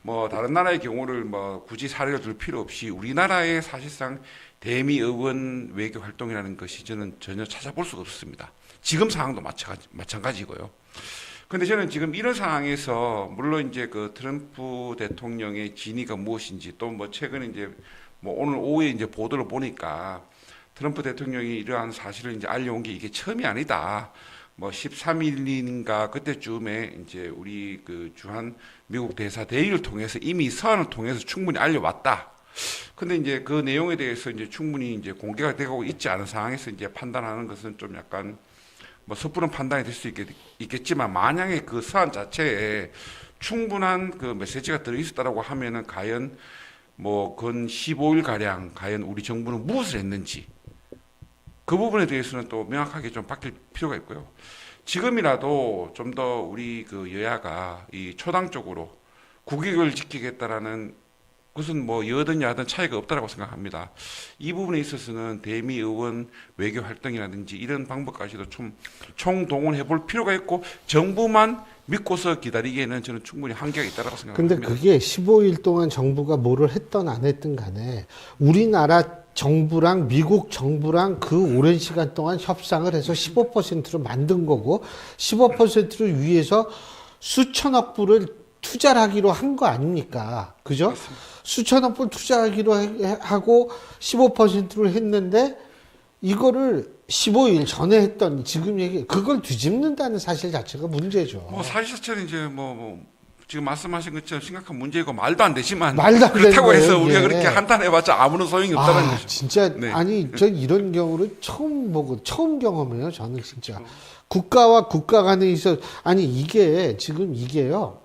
뭐 다른 나라의 경우를 뭐 굳이 사례를 들 필요 없이 우리나라의 사실상 대미 의원 외교 활동이라는 것이 저는 전혀 찾아볼 수가 없습니다. 지금 상황도 마찬가지고요. 근데 저는 지금 이런 상황에서 물론 이제 그 트럼프 대통령의 진위가 무엇인지 또 뭐 최근에 이제 뭐 오늘 오후에 이제 보도를 보니까 트럼프 대통령이 이러한 사실을 이제 알려온 게 이게 처음이 아니다. 뭐 13일인가 그때쯤에 이제 우리 그 주한 미국 대사 대의를 통해서 이미 서한을 통해서 충분히 알려왔다. 근데 이제 그 내용에 대해서 이제 충분히 이제 공개가 되고 있지 않은 상황에서 이제 판단하는 것은 좀 약간 뭐 섣부른 판단이 될 수 있겠지만 만약에 그 서한 자체에 충분한 그 메시지가 들어있었다라고 하면은 과연 뭐 근 15일 가량 과연 우리 정부는 무엇을 했는지 그 부분에 대해서는 또 명확하게 좀 바뀔 필요가 있고요. 지금이라도 좀 더 우리 그 여야가 이 초당적으로 국익을 지키겠다라는 그것은 뭐 여든 야든 차이가 없다라고 생각합니다. 이 부분에 있어서는 대미 의원 외교 활동이라든지 이런 방법까지도 좀 총동원해 볼 필요가 있고 정부만 믿고서 기다리기에는 저는 충분히 한계가 있다라고 생각합니다. 근데 그게 15일 동안 정부가 뭐를 했던 안 했던 간에 우리나라 정부랑 미국 정부랑 그 오랜 시간 동안 협상을 해서 15%로 만든 거고 15%를 위해서 수천억 불을 투자를 하기로 한 거 아닙니까? 그죠? 맞습니다. 수천억 불 투자하기로 하고 15%를 했는데 이거를 15일 전에 했던 지금 얘기 그걸 뒤집는다는 사실 자체가 문제죠. 뭐 사실 자체는 이제 뭐 지금 말씀하신 것처럼 심각한 문제이고 말도 안 되지만 말도 안 그렇다고 되는 해서 거예요, 우리가 이게. 그렇게 한탄해봤자 아무런 소용이 없다는 거죠. 진짜 네. 아니 저 이런 경우를 처음 보고 처음 경험해요. 저는 진짜 국가와 국가 간에 있어 아니 이게 지금 이게요.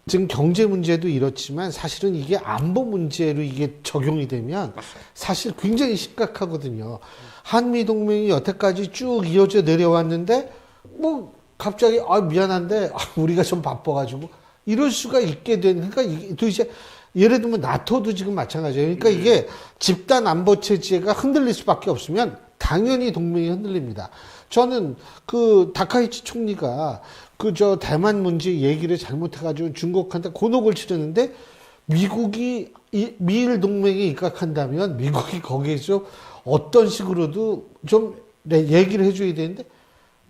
지금 경제 문제도 이렇지만 사실은 이게 안보 문제로 이게 적용이 되면 사실 굉장히 심각하거든요. 한미 동맹이 여태까지 쭉 이어져 내려왔는데 뭐 갑자기 미안한데 우리가 좀 바빠가지고 이럴 수가 있게 되는 그러니까 이게 도대체 예를 들면 나토도 지금 마찬가지예요. 그러니까 이게 집단 안보 체제가 흔들릴 수밖에 없으면 당연히 동맹이 흔들립니다. 저는 그 다카이치 총리가 대만 문제 얘기를 잘못해가지고 중국한테 곤혹을 치르는데 미국이 미일 동맹에 입각한다면 미국이 거기에서 어떤 식으로도 좀 얘기를 해줘야 되는데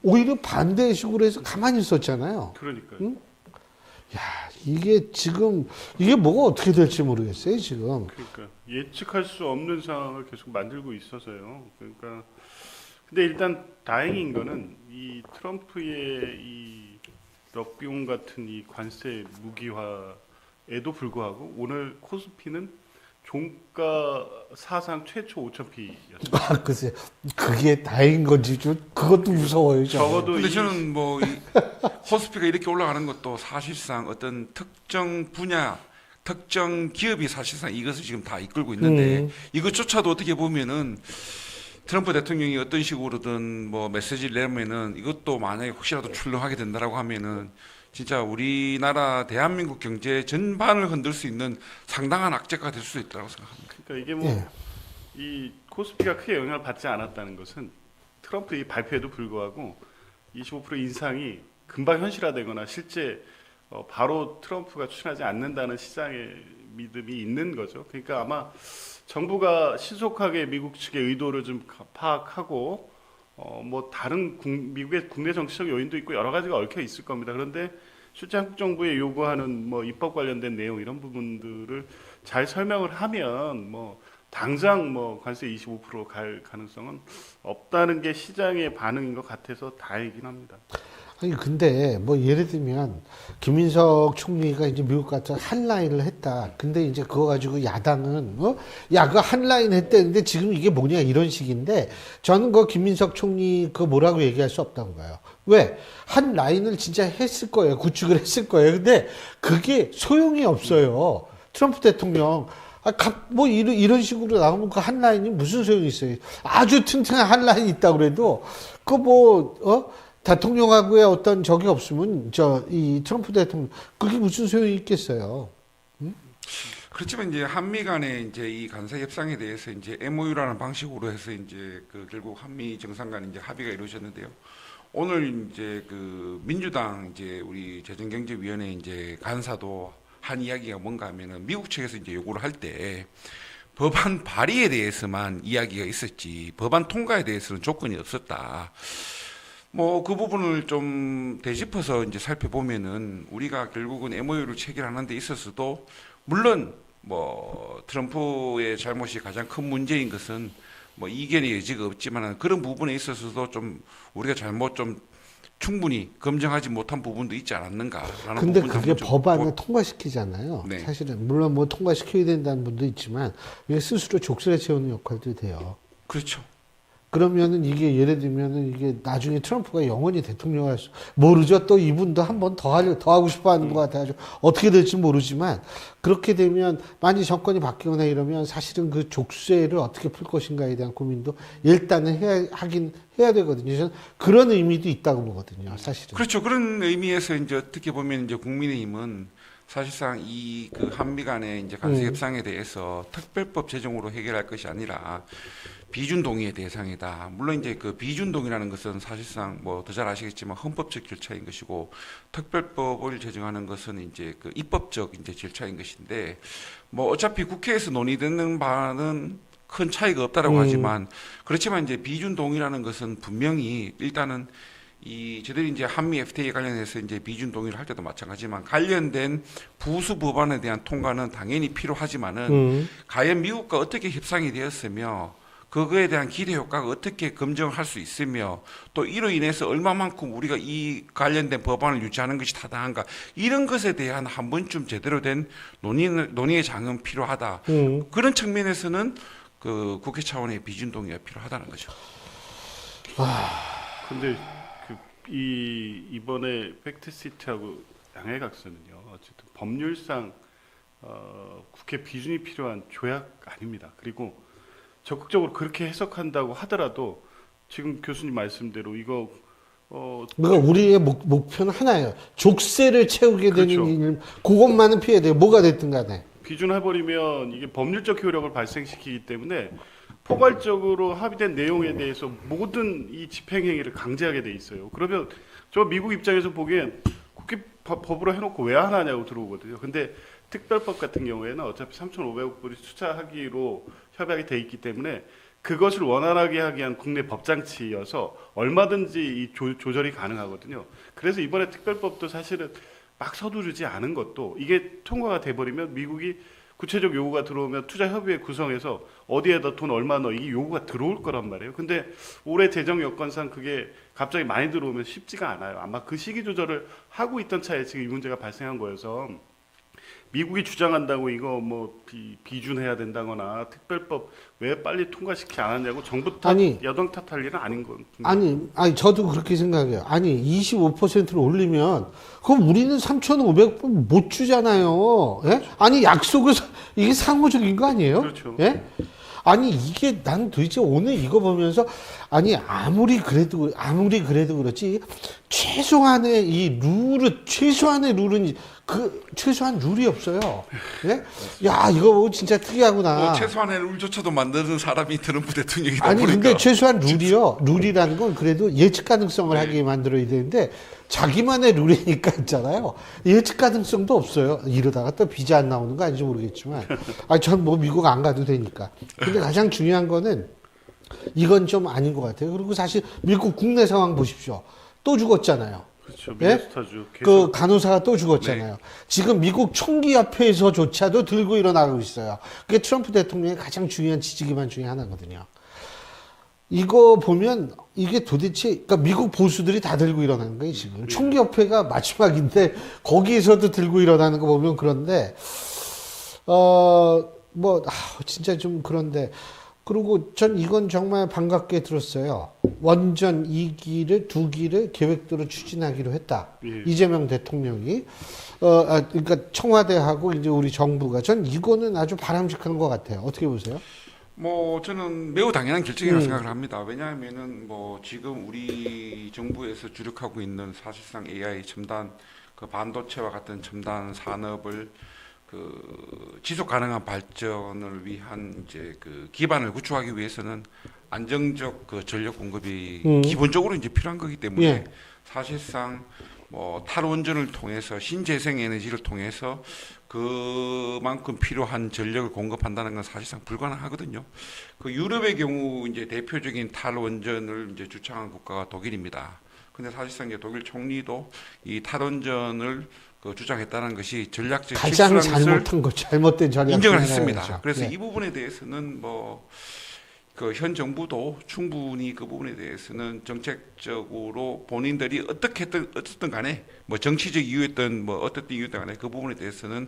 오히려 반대 식으로 해서 가만히 있었잖아요. 그러니까요. 응? 야, 이게 지금 이게 뭐가 어떻게 될지 모르겠어요, 지금. 그러니까 예측할 수 없는 상황을 계속 만들고 있어서요. 그러니까 근데 일단 다행인 거는 이 트럼프의 이 럭비용 같은 이 관세 무기화에도 불구하고 오늘 코스피는 종가 사상 최초 5,000P였어요. 글쎄, 그게 다행인 건지 좀 그것도 무서워요. 적어도 근데 이 저는 뭐 이 코스피가 이렇게 올라가는 것도 사실상 어떤 특정 분야, 특정 기업이 사실상 이것을 지금 다 이끌고 있는데 이것조차도 어떻게 보면은 트럼프 대통령이 어떤 식으로든 뭐 메시지를 내면은 이것도 만약에 혹시라도 출렁하게 된다라고 하면은 진짜 우리나라 대한민국 경제 전반을 흔들 수 있는 상당한 악재가 될 수 있다고 생각합니다. 그러니까 이게 뭐 이 코스피가 크게 영향을 받지 않았다는 것은 트럼프 이 발표에도 불구하고 25% 인상이 금방 현실화되거나 실제 바로 트럼프가 추진하지 않는다는 시장의 믿음이 있는 거죠. 그러니까 아마 정부가 신속하게 미국 측의 의도를 좀 파악하고 뭐 다른 미국의 국내 정치적 요인도 있고 여러 가지가 얽혀 있을 겁니다. 그런데 실제 한국 정부에 요구하는 뭐 입법 관련된 내용 이런 부분들을 잘 설명을 하면 뭐 당장 뭐 관세 25%갈 가능성은 없다는 게 시장의 반응인 것 같아서 다행이긴 합니다. 아니 근데 뭐 예를 들면 김민석 총리가 이제 미국 가서 한 라인을 했다. 근데 이제 그거 가지고 야당은 야 그거 한 라인 했대는데 지금 이게 뭐냐 이런 식인데 저는 그 김민석 총리 그 뭐라고 얘기할 수 없다고 봐요. 왜? 한 라인을 진짜 했을 거예요. 구축을 했을 거예요. 근데 그게 소용이 없어요. 트럼프 대통령 뭐 이런 식으로 나오면 그 한 라인이 무슨 소용이 있어요. 아주 튼튼한 한 라인이 있다 그래도 그 대통령하고의 어떤 적이 없으면 이 트럼프 대통령 그게 무슨 소용이 있겠어요? 응? 그렇지만 이제 한미 간의 이제 이 관세 협상에 대해서 이제 MOU라는 방식으로 해서 이제 그 결국 한미 정상 간 이제 합의가 이루어졌는데요. 오늘 이제 그 민주당 이제 우리 재정경제위원회 이제 간사도 한 이야기가 뭔가 하면은 미국 측에서 이제 요구를 할 때 법안 발의에 대해서만 이야기가 있었지 법안 통과에 대해서는 조건이 없었다. 뭐 그 부분을 좀 되짚어서 이제 살펴보면은 우리가 결국은 MOU를 체결하는 데 있어서도 물론 뭐 트럼프의 잘못이 가장 큰 문제인 것은 뭐 이견의 여지가 없지만은 그런 부분에 있어서도 좀 우리가 잘못 좀 충분히 검증하지 못한 부분도 있지 않았는가라는 근데 부분도 그게 한번 좀 법안을 통과시키잖아요. 네. 사실은 물론 뭐 통과시켜야 된다는 분도 있지만 이게 스스로 족쇄를 채우는 역할도 돼요. 그렇죠. 그러면은 이게 예를 들면은 이게 나중에 트럼프가 영원히 대통령 할 수, 모르죠. 또 이분도 한 번 더 하고 싶어 하는 것 같아가지고 어떻게 될지 모르지만 그렇게 되면 만약 정권이 바뀌거나 이러면 사실은 그 족쇄를 어떻게 풀 것인가에 대한 고민도 일단은 해야 되거든요. 저는 그런 의미도 있다고 보거든요. 사실은. 그렇죠. 그런 의미에서 이제 어떻게 보면 이제 국민의힘은 사실상 이 그 한미 간의 이제 관세 협상에 대해서 특별법 제정으로 해결할 것이 아니라 비준 동의의 대상이다. 물론 이제 그 비준 동의라는 것은 사실상 뭐 더 잘 아시겠지만 헌법적 절차인 것이고 특별법을 제정하는 것은 이제 그 입법적 이제 절차인 것인데 뭐 어차피 국회에서 논의되는 바는 큰 차이가 없다라고 하지만 그렇지만 이제 비준 동의라는 것은 분명히 일단은 이 저들이 이제 한미 FTA 관련해서 이제 비준 동의를 할 때도 마찬가지지만 관련된 부수 법안에 대한 통과는 당연히 필요하지만은 과연 미국과 어떻게 협상이 되었으며 그거에 대한 기대 효과가 어떻게 검증할 수 있으며 또 이로 인해서 얼마만큼 우리가 이 관련된 법안을 유지하는 것이 타당한가 이런 것에 대한 한 번쯤 제대로 된 논의의 장은 필요하다. 그런 측면에서는 그 국회 차원의 비준 동의가 필요하다는 거죠. 근데 이번에 팩트시트하고 양해각서는요. 어쨌든 법률상 국회 비준이 필요한 조약 아닙니다. 그리고 적극적으로 그렇게 해석한다고 하더라도 지금 교수님 말씀대로 이거 그러니까 우리의 목표는 하나예요. 족쇄를 채우게 되는 그렇죠. 일, 그것만은 피해야 돼요. 뭐가 됐든 간에. 비준해버리면 이게 법률적 효력을 발생시키기 때문에 포괄적으로 합의된 내용에 대해서 모든 이 집행행위를 강제하게 돼 있어요. 그러면 저 미국 입장에서 보기엔 국회 법으로 해놓고 왜 안 하냐고 들어오거든요. 근데 특별법 같은 경우에는 어차피 3,500억 불이 투자하기로 협약이 돼 있기 때문에 그것을 원활하게 하기 위한 국내 법장치여서 얼마든지 이 조절이 가능하거든요. 그래서 이번에 특별법도 사실은 막 서두르지 않은 것도 이게 통과가 돼버리면 미국이 구체적 요구가 들어오면 투자협의회 구성해서 어디에다 돈 얼마 넣어 이 요구가 들어올 거란 말이에요. 근데 올해 재정 여건상 그게 갑자기 많이 들어오면 쉽지가 않아요. 아마 그 시기 조절을 하고 있던 차에 지금 이 문제가 발생한 거여서 미국이 주장한다고 이거 뭐 비준해야 된다거나 특별법 왜 빨리 통과시키지 않았냐고 정부 탓, 여당 탓할 일은 아닌 건. 아니 저도 그렇게 생각해요. 아니 25%를 올리면 그럼 우리는 3,500원 못 주잖아요. 예? 아니 약속을 이게 상호적인 거 아니에요? 그렇죠. 예? 아니 이게 난 도대체 오늘 이거 보면서 아니 아무리 그래도 그렇지 최소한의 이 룰은 그 최소한 룰이 없어요. 예? 야 이거 뭐 진짜 특이하구나. 뭐 최소한의 룰조차도 만드는 사람이 트럼프 대통령이다 아니 보니까. 근데 최소한 룰이라는 건 그래도 예측 가능성을 하게 만들어야 되는데 자기만의 룰이니까 있잖아요. 예측 가능성도 없어요. 이러다가 또 비자 안 나오는 거 아닌지 모르겠지만, 전 뭐 미국 안 가도 되니까. 근데 가장 중요한 거는 이건 좀 아닌 것 같아요. 그리고 사실 미국 국내 상황 보십시오. 또 죽었잖아요. 그렇죠. 예? 미네소타주 그 간호사가 또 죽었잖아요. 지금 미국 총기협회에서조차도 들고 일어나고 있어요. 그게 트럼프 대통령의 가장 중요한 지지기반 중에 하나거든요. 이거 보면 이게 도대체 그러니까 미국 보수들이 다 들고 일어나는 거예요 지금. 총기협회가 마지막인데 거기에서도 들고 일어나는 거 보면 그런데 진짜 좀 그런데 그리고 전 이건 정말 반갑게 들었어요. 원전 2기를 2기를 계획대로 추진하기로 했다. 예. 이재명 대통령이 그러니까 청와대하고 이제 우리 정부가 전 이거는 아주 바람직한 것 같아요. 어떻게 보세요? 뭐 저는 매우 당연한 결정이라고 생각을 합니다. 왜냐하면은 뭐 지금 우리 정부에서 주력하고 있는 사실상 AI 첨단 그 반도체와 같은 첨단 산업을 그 지속 가능한 발전을 위한 이제 그 기반을 구축하기 위해서는 안정적 그 전력 공급이 기본적으로 이제 필요한 거기 때문에 예. 사실상 뭐 탈원전을 통해서 신재생 에너지를 통해서 그만큼 필요한 전력을 공급한다는 건 사실상 불가능하거든요. 그 유럽의 경우 이제 대표적인 탈원전을 이제 주창한 국가가 독일입니다. 근데 사실상 이제 독일 총리도 이 탈원전을 그 주장했다는 것이 전략적 가장 실수라는 잘못한 거, 잘못된 전략 인정을 했습니다. 해야죠. 그래서 예. 이 부분에 대해서는 뭐 그 현 정부도 충분히 그 부분에 대해서는 정책적으로 본인들이 어떻든 간에 뭐 정치적 이유였든 뭐 어떻든 이유든 간에 그 부분에 대해서는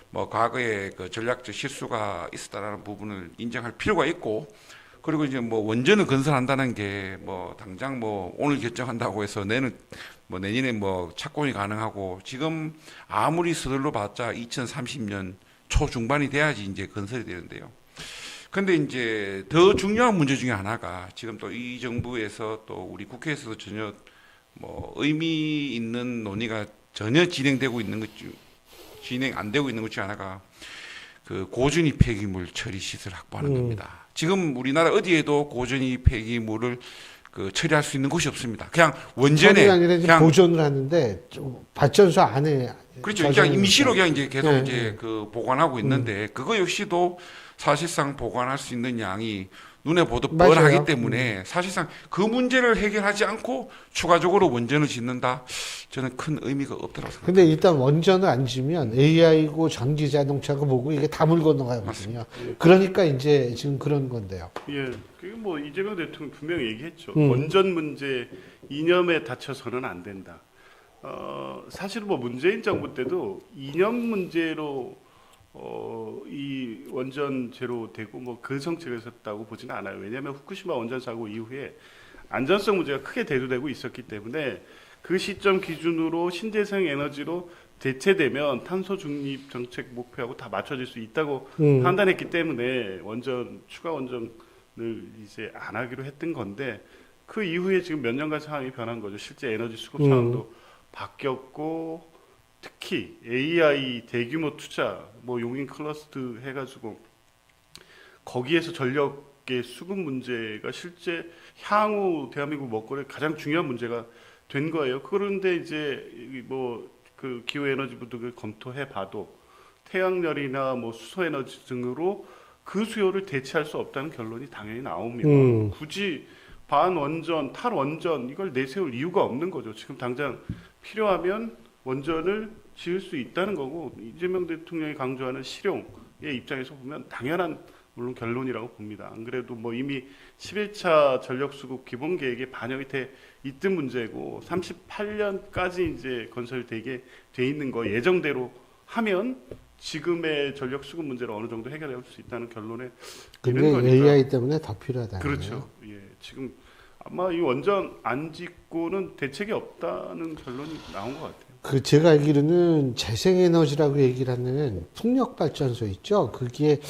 뭐 과거에 그 전략적 실수가 있었다라는 부분을 인정할 필요가 있고 그리고 이제 뭐 원전을 건설한다는 게 뭐 당장 뭐 오늘 결정한다고 해서 내년에 뭐 착공이 가능하고 지금 아무리 서둘러 봤자 2030년 초중반이 돼야지 이제 건설이 되는데요. 근데 이제 더 중요한 문제 중에 하나가 지금 또 이 정부에서 또 우리 국회에서도 전혀 뭐 의미 있는 논의가 전혀 진행되고 있는 것 진행 안 되고 있는 것 중에 하나가 그 고준위 폐기물 처리 시설 확보하는 겁니다. 지금 우리나라 어디에도 고준위 폐기물을 그 처리할 수 있는 곳이 없습니다. 그냥 원전에 아니라 그냥 보존을 하는데 좀 발전소 안에 그렇죠. 그냥 임시로 그냥 이제 계속 예, 이제 그 보관하고 있는데 그거 역시도 사실상 보관할 수 있는 양이 눈에 보듯 맞아요. 뻔하기 때문에 사실상 그 문제를 해결하지 않고 추가적으로 원전을 짓는다. 저는 큰 의미가 없더라고 생각합니다. 근데 일단 원전을 안 지면 AI고 전기 자동차고 뭐고 이게 다 물 건너가거든요. 그러니까 이제 지금 그런 건데요. 예, 그게 뭐 이재명 대통령 분명히 얘기했죠. 원전 문제 이념에 닫혀서는 안 된다. 사실 뭐 문재인 정부 때도 이념 문제로 이 원전 제로되고 뭐 그 정책을 썼다고 보지는 않아요. 왜냐하면 후쿠시마 원전 사고 이후에 안전성 문제가 크게 대두되고 있었기 때문에 그 시점 기준으로 신재생 에너지로 대체되면 탄소 중립 정책 목표하고 다 맞춰질 수 있다고 판단했기 때문에 추가 원전을 이제 안 하기로 했던 건데 그 이후에 지금 몇 년간 상황이 변한 거죠. 실제 에너지 수급 상황도 바뀌었고 특히 AI 대규모 투자, 뭐 용인 클러스터 해가지고 거기에서 전력의 수급 문제가 실제 향후 대한민국 먹거리의 가장 중요한 문제가 된 거예요. 그런데 이제 뭐 그 기후 에너지부도 검토해봐도 태양열이나 뭐 수소 에너지 등으로 그 수요를 대체할 수 없다는 결론이 당연히 나오면 굳이 반원전, 탈원전 이걸 내세울 이유가 없는 거죠. 지금 당장 필요하면 원전을 지을 수 있다는 거고 이재명 대통령이 강조하는 실용의 입장에서 보면 당연한 물론 결론이라고 봅니다. 안 그래도 뭐 이미 11차 전력수급 기본계획에 반영이 돼 있던 문제고 38년까지 이제 건설되게 돼 있는 거 예정대로 하면 지금의 전력수급 문제를 어느 정도 해결할 수 있다는 결론에 근데 이른 거니까. AI 때문에 더 필요하다. 그렇죠. 예, 지금 아마 이 원전 안 짓고는 대책이 없다는 결론이 나온 것 같아요. 그 제가 알기로는 재생에너지라고 얘기를 하는 풍력발전소 있죠. 그게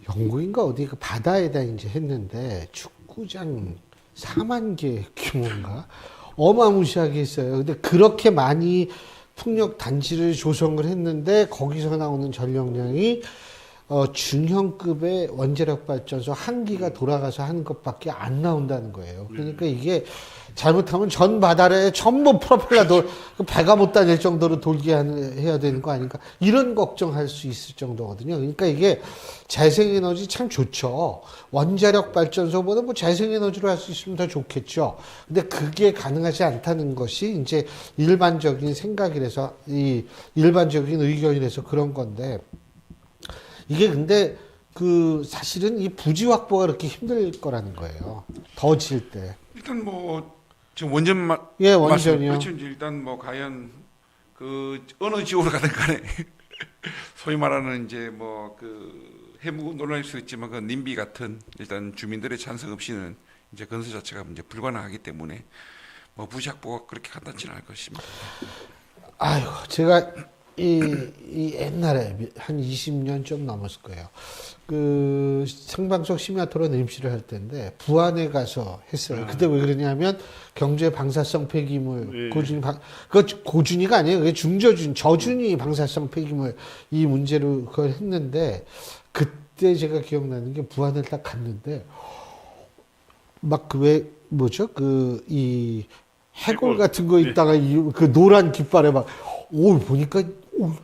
영국인가 어디 그 바다에다 이제 했는데 축구장 4만 개 규모인가 어마무시하게 했어요. 근데 그렇게 많이 풍력 단지를 조성을 했는데 거기서 나오는 전력량이 중형급의 원자력 발전소 한 기가 돌아가서 하는 것밖에 안 나온다는 거예요. 그러니까 이게 잘못하면 전 바다를 전부 프로펠러 배가 못 다닐 정도로 돌게 해야 되는 거 아닌가 이런 걱정할 수 있을 정도거든요. 그러니까 이게 재생에너지 참 좋죠. 원자력 발전소보다 뭐 재생에너지로 할 수 있으면 더 좋겠죠. 근데 그게 가능하지 않다는 것이 이제 일반적인 생각이라서 이 일반적인 의견이라서 그런 건데 이게 근데 그 사실은 이 부지 확보가 그렇게 힘들 거라는 거예요. 더 질 때. 일단 뭐 지금 원전만 예, 원전이요. 그렇죠. 일단 뭐 과연 그 어느 지역으로 가든 간에 소위 말하는 이제 뭐 그 해무 논란일 수 있지만 그 님비 같은 일단 주민들의 찬성 없이는 이제 건설 자체가 이제 불가능하기 때문에 뭐 부지 확보가 그렇게 간단치는 않을 것입니다. 아이고, 제가 이 옛날에 한 20년 좀 넘었을 거예요. 그 생방송 심야 토론 MC를 할 때인데 부안에 가서 했어요. 그때 왜 그러냐면 경제 방사성 폐기물 그거 고준위가 아니에요. 그게 저준위 방사성 폐기물 이 문제로 그걸 했는데 그때 제가 기억나는 게 부안을 딱 갔는데 막 그 왜 뭐죠? 그 이 해골 같은 거 있다가 그 노란 깃발에 막 보니까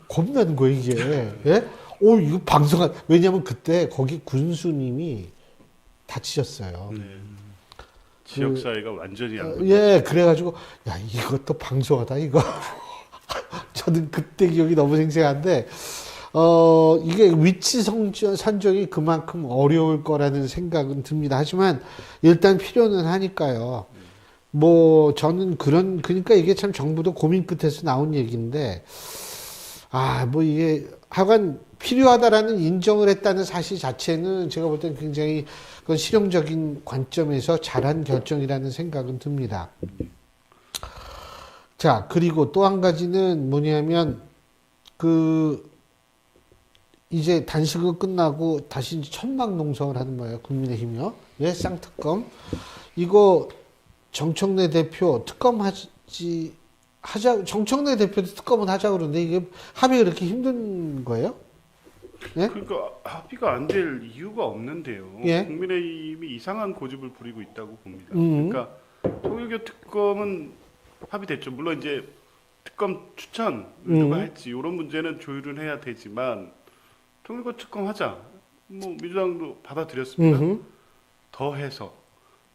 겁나는 거예요, 이게. 예? 이거 방송한, 왜냐면 그때 거기 군수님이 다치셨어요. 지역사회가 완전히 안 예, 그래가지고, 야, 이것도 방송하다, 이거. 저는 그때 기억이 너무 생생한데, 이게 위치 선정이 그만큼 어려울 거라는 생각은 듭니다. 하지만 일단 필요는 하니까요. 뭐, 저는 그러니까 이게 참 정부도 고민 끝에서 나온 얘기인데, 뭐 이게 하여간 필요하다라는 인정을 했다는 사실 자체는 제가 볼 땐 굉장히 그건 실용적인 관점에서 잘한 결정이라는 생각은 듭니다. 자, 그리고 또 한 가지는 뭐냐면, 이제 단식은 끝나고 다시 이제 천막 농성을 하는 거예요. 국민의힘이요. 예, 쌍특검. 이거 정청래 대표 정청래 대표도 특검은 하자 그러는데 이게 합의가 그렇게 힘든 거예요? 예? 그러니까 합의가 안 될 이유가 없는데요. 예? 국민의힘이 이상한 고집을 부리고 있다고 봅니다. 그러니까 통일교 특검은 합의됐죠. 물론 이제 특검 추천 누가 했지 이런 문제는 조율을 해야 되지만 통일교 특검 하자. 뭐 민주당도 받아들였습니다. 더해서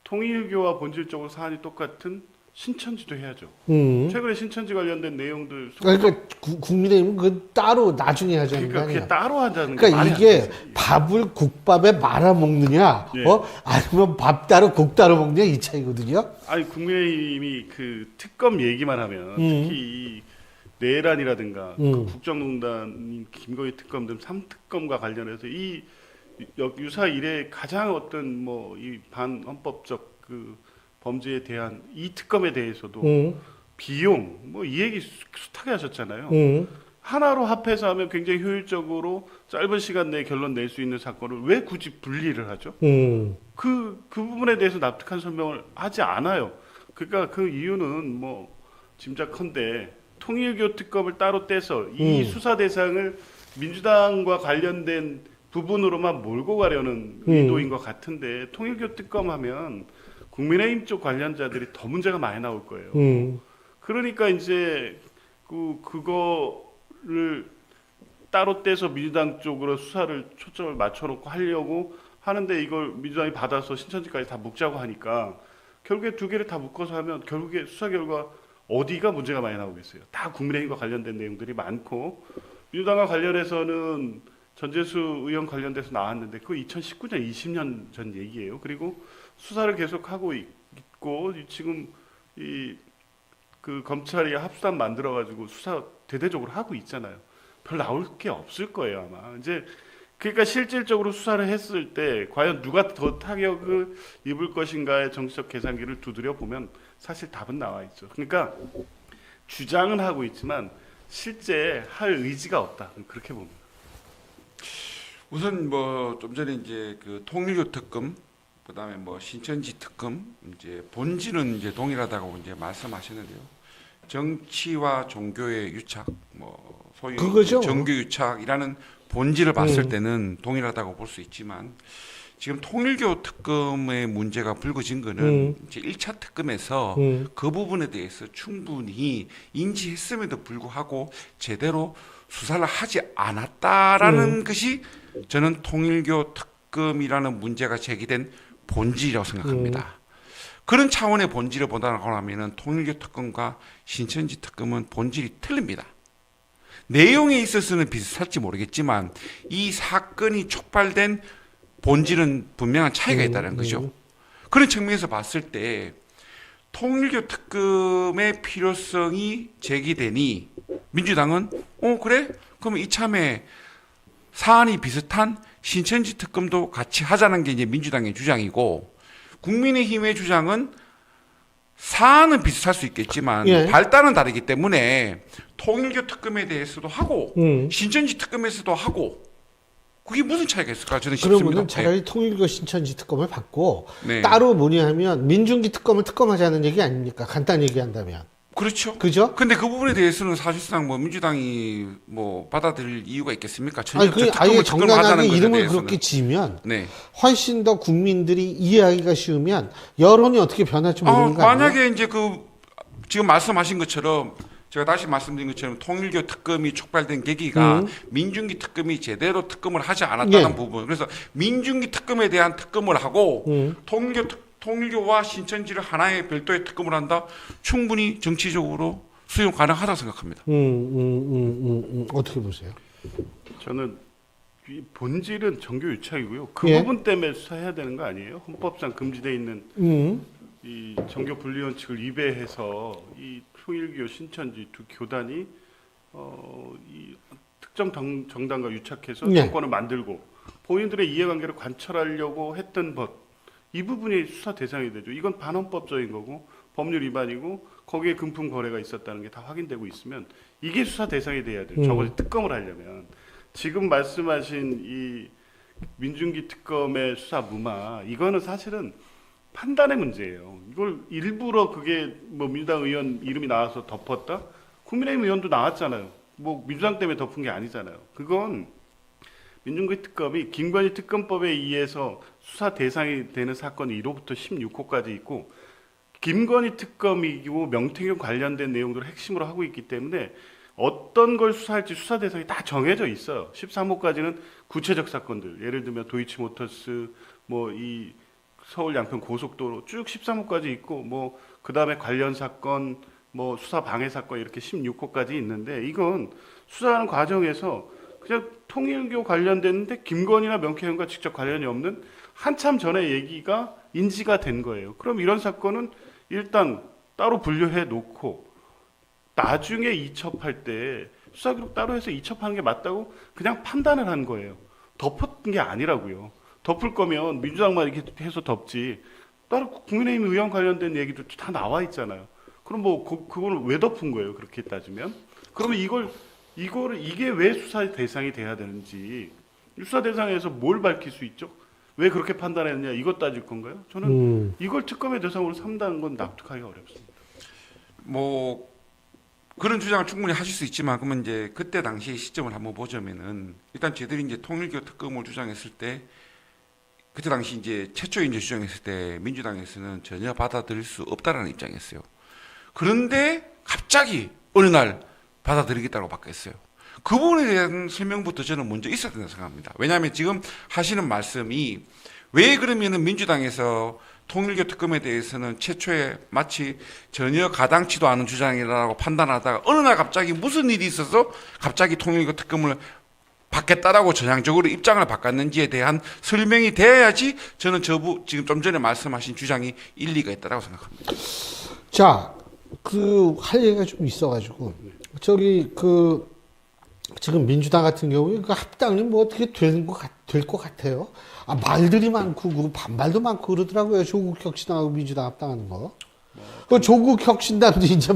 통일교와 본질적으로 사안이 똑같은 신천지도 해야죠. 최근에 신천지 관련된 내용들. 그러니까 국민의힘은 그 따로 나중에 하자는 거 그러니까 아니야. 그게 따로 하자는 거 그러니까 이게 밥을 국밥에 말아 먹느냐, 예. 아니면 밥 따로 국 따로 먹느냐 이 차이거든요. 아니 국민의힘이 그 특검 얘기만 하면 특히 이 내란이라든가 그 국정농단인 김건희 특검 등 3특검과 관련해서 이 유사 이래 가장 어떤 뭐 이 반헌법적 그 범죄에 대한 이 특검에 대해서도 비용 뭐 이 얘기 숱하게 하셨잖아요. 하나로 합해서 하면 굉장히 효율적으로 짧은 시간 내에 결론 낼 수 있는 사건을 왜 굳이 분리를 하죠? 그 부분에 대해서 납득한 설명을 하지 않아요. 그러니까 그 이유는 뭐 짐작컨대 통일교 특검을 따로 떼서 이 수사 대상을 민주당과 관련된 부분으로만 몰고 가려는 의도인 것 같은데 통일교 특검하면 국민의힘 쪽 관련자들이 더 문제가 많이 나올 거예요. 그러니까 이제 그거를 따로 떼서 민주당 쪽으로 수사를 초점을 맞춰놓고 하려고 하는데 이걸 민주당이 받아서 신천지까지 다 묶자고 하니까 결국에 두 개를 다 묶어서 하면 결국에 수사 결과 어디가 문제가 많이 나오겠어요. 다 국민의힘과 관련된 내용들이 많고 민주당과 관련해서는 전재수 의원 관련돼서 나왔는데 그거 2019년 20년 전 얘기예요. 그리고 수사를 계속하고 있고 지금 그 검찰이 합수단 만들어가지고 수사 대대적으로 하고 있잖아요. 별 나올 게 없을 거예요 아마. 이제 그러니까 실질적으로 수사를 했을 때 과연 누가 더 타격을 입을 것인가의 정치적 계산기를 두드려 보면 사실 답은 나와 있죠. 그러니까 주장은 하고 있지만 실제 할 의지가 없다. 그렇게 봅니다. 우선 뭐 좀 전에 이제 그 통일교 특검, 그다음에 뭐 신천지 특검, 이제 본질은 이제 동일하다고 이제 말씀하셨는데요. 정치와 종교의 유착, 뭐 소위 그거죠. 정교 유착이라는 본질을 봤을 때는 동일하다고 볼 수 있지만 지금 통일교 특검의 문제가 불거진 거는 이제 1차 특검에서 그 부분에 대해서 충분히 인지했음에도 불구하고 제대로 수사를 하지 않았다라는 것이 저는 통일교 특검이라는 문제가 제기된 본질이라고 생각합니다. 그런 차원의 본질을 보다고 하면은 통일교 특검과 신천지 특검은 본질이 틀립니다. 내용에 있어서는 비슷할지 모르겠지만 이 사건이 촉발된 본질은 분명한 차이가 있다는 거죠. 그런 측면에서 봤을 때 통일교 특검의 필요성이 제기되니 민주당은 그래? 그럼 이참에 사안이 비슷한 신천지 특검도 같이 하자는 게 이제 민주당의 주장이고 국민의힘의 주장은 사안은 비슷할 수 있겠지만 발단은 다르기 때문에 통일교 특검에 대해서도 하고 신천지 특검에서도 하고 그게 무슨 차이가 있을까 저는 싶습니다. 그러면 차라리 통일교 신천지 특검을 받고 네. 따로 하면 민중기 특검을 특검하자는 얘기 아닙니까? 간단히 얘기한다면. 그렇죠. 그죠? 근데 그 부분에 대해서는 사실상 뭐 민주당이 뭐 받아들일 이유가 있겠습니까? 아니, 그 아예 정당하게 이름을 대해서는. 그렇게 지으면 네. 훨씬 더 국민들이 이해하기가 쉬우면 여론이 어떻게 변할지 모르는 거 아니에요? 만약에 이제 지금 말씀하신 것처럼 제가 다시 말씀드린 것처럼 통일교 특검이 촉발된 계기가 민중기 특검이 제대로 특검을 하지 않았다는 부분. 그래서 민중기 특검에 대한 특검을 하고 통일교와 신천지를 하나의 별도의 특검을 한다. 충분히 정치적으로 수용 가능하다고 생각합니다. 어떻게 보세요? 저는 이 본질은 정교 유착이고요. 그 예. 부분 때문에 수사해야 되는 거 아니에요? 헌법상 금지되어 있는 이 정교 분리 원칙을 위배해서 이 통일교 신천지 두 교단이 이 특정 정당과 유착해서 네. 정권을 만들고 본인들의 이해관계를 관철하려고 했던 것, 이 부분이 수사 대상이 되죠. 이건 반헌법적인 거고 법률 위반이고 거기에 금품 거래가 있었다는 게 다 확인되고 있으면 이게 수사 대상이 돼야 돼요. 적어도 특검을 하려면. 지금 말씀하신 이 민중기 특검의 수사 무마, 이거는 사실은 판단의 문제예요. 이걸 일부러 그게 뭐 민주당 의원 이름이 나와서 덮었다? 국민의힘 의원도 나왔잖아요. 뭐 민주당 때문에 덮은 게 아니잖아요. 그건 민중기 특검이 김건희 특검법에 의해서 수사 대상이 되는 사건이 1호부터 16호까지 있고 김건희 특검이고 명태균 관련된 내용들을 핵심으로 하고 있기 때문에 어떤 걸 수사할지 수사 대상이 다 정해져 있어요. 13호까지는 구체적 사건들, 예를 들면 도이치모터스, 뭐 이 서울 양평 고속도로 쭉 13호까지 있고 뭐 그다음에 관련 사건, 뭐 수사 방해 사건 이렇게 16호까지 있는데 이건 수사하는 과정에서 그냥 통일교 관련됐는데 김건희나 명태균과 직접 관련이 없는 한참 전에 얘기가 인지가 된 거예요. 그럼 이런 사건은 일단 따로 분류해 놓고 나중에 이첩할 때 수사기록 따로 해서 이첩하는 게 맞다고 그냥 판단을 한 거예요. 덮은 게 아니라고요. 덮을 거면 민주당만 이렇게 해서 덮지. 따로 국민의힘 의원 관련된 얘기도 다 나와 있잖아요. 그럼 뭐 그거는 왜 덮은 거예요? 그렇게 따지면. 그러면 이걸 이게 왜 수사 대상이 돼야 되는지, 수사 대상에서 뭘 밝힐 수 있죠? 왜 그렇게 판단했느냐 이것 따질 건가요? 저는 이걸 특검의 대상으로 삼다는 건 납득하기가 어렵습니다. 뭐 그런 주장을 충분히 하실 수 있지만 그러면 이제 그때 당시 시점을 한번 보자면은 일단 저희들이 이제 통일교 특검을 주장했을 때 그때 당시 이제 최초에 이제 주장했을 때 민주당에서는 전혀 받아들일 수 없다라는 입장이었어요. 그런데 갑자기 어느 날 받아들이겠다고 바뀌었어요. 그 부분에 대한 설명부터 저는 먼저 있어야 된다고 생각합니다. 왜냐하면 지금 하시는 말씀이 왜 그러면은 민주당에서 통일교 특검에 대해서는 최초에 마치 전혀 가당치도 않은 주장이라고 판단하다가 어느 날 갑자기 무슨 일이 있어서 갑자기 통일교 특검을 받겠다라고 전향적으로 입장을 바꿨는지에 대한 설명이 돼야지 저는 지금 좀 전에 말씀하신 주장이 일리가 있다고 생각합니다. 자, 할 얘기가 좀 있어가지고, 지금 민주당 같은 경우에 그 합당이 뭐 어떻게 될 것 같아요? 말들이 많고, 반발도 많고 그러더라고요. 조국 혁신당하고 민주당 합당하는 거. 그 조국 혁신당도 이제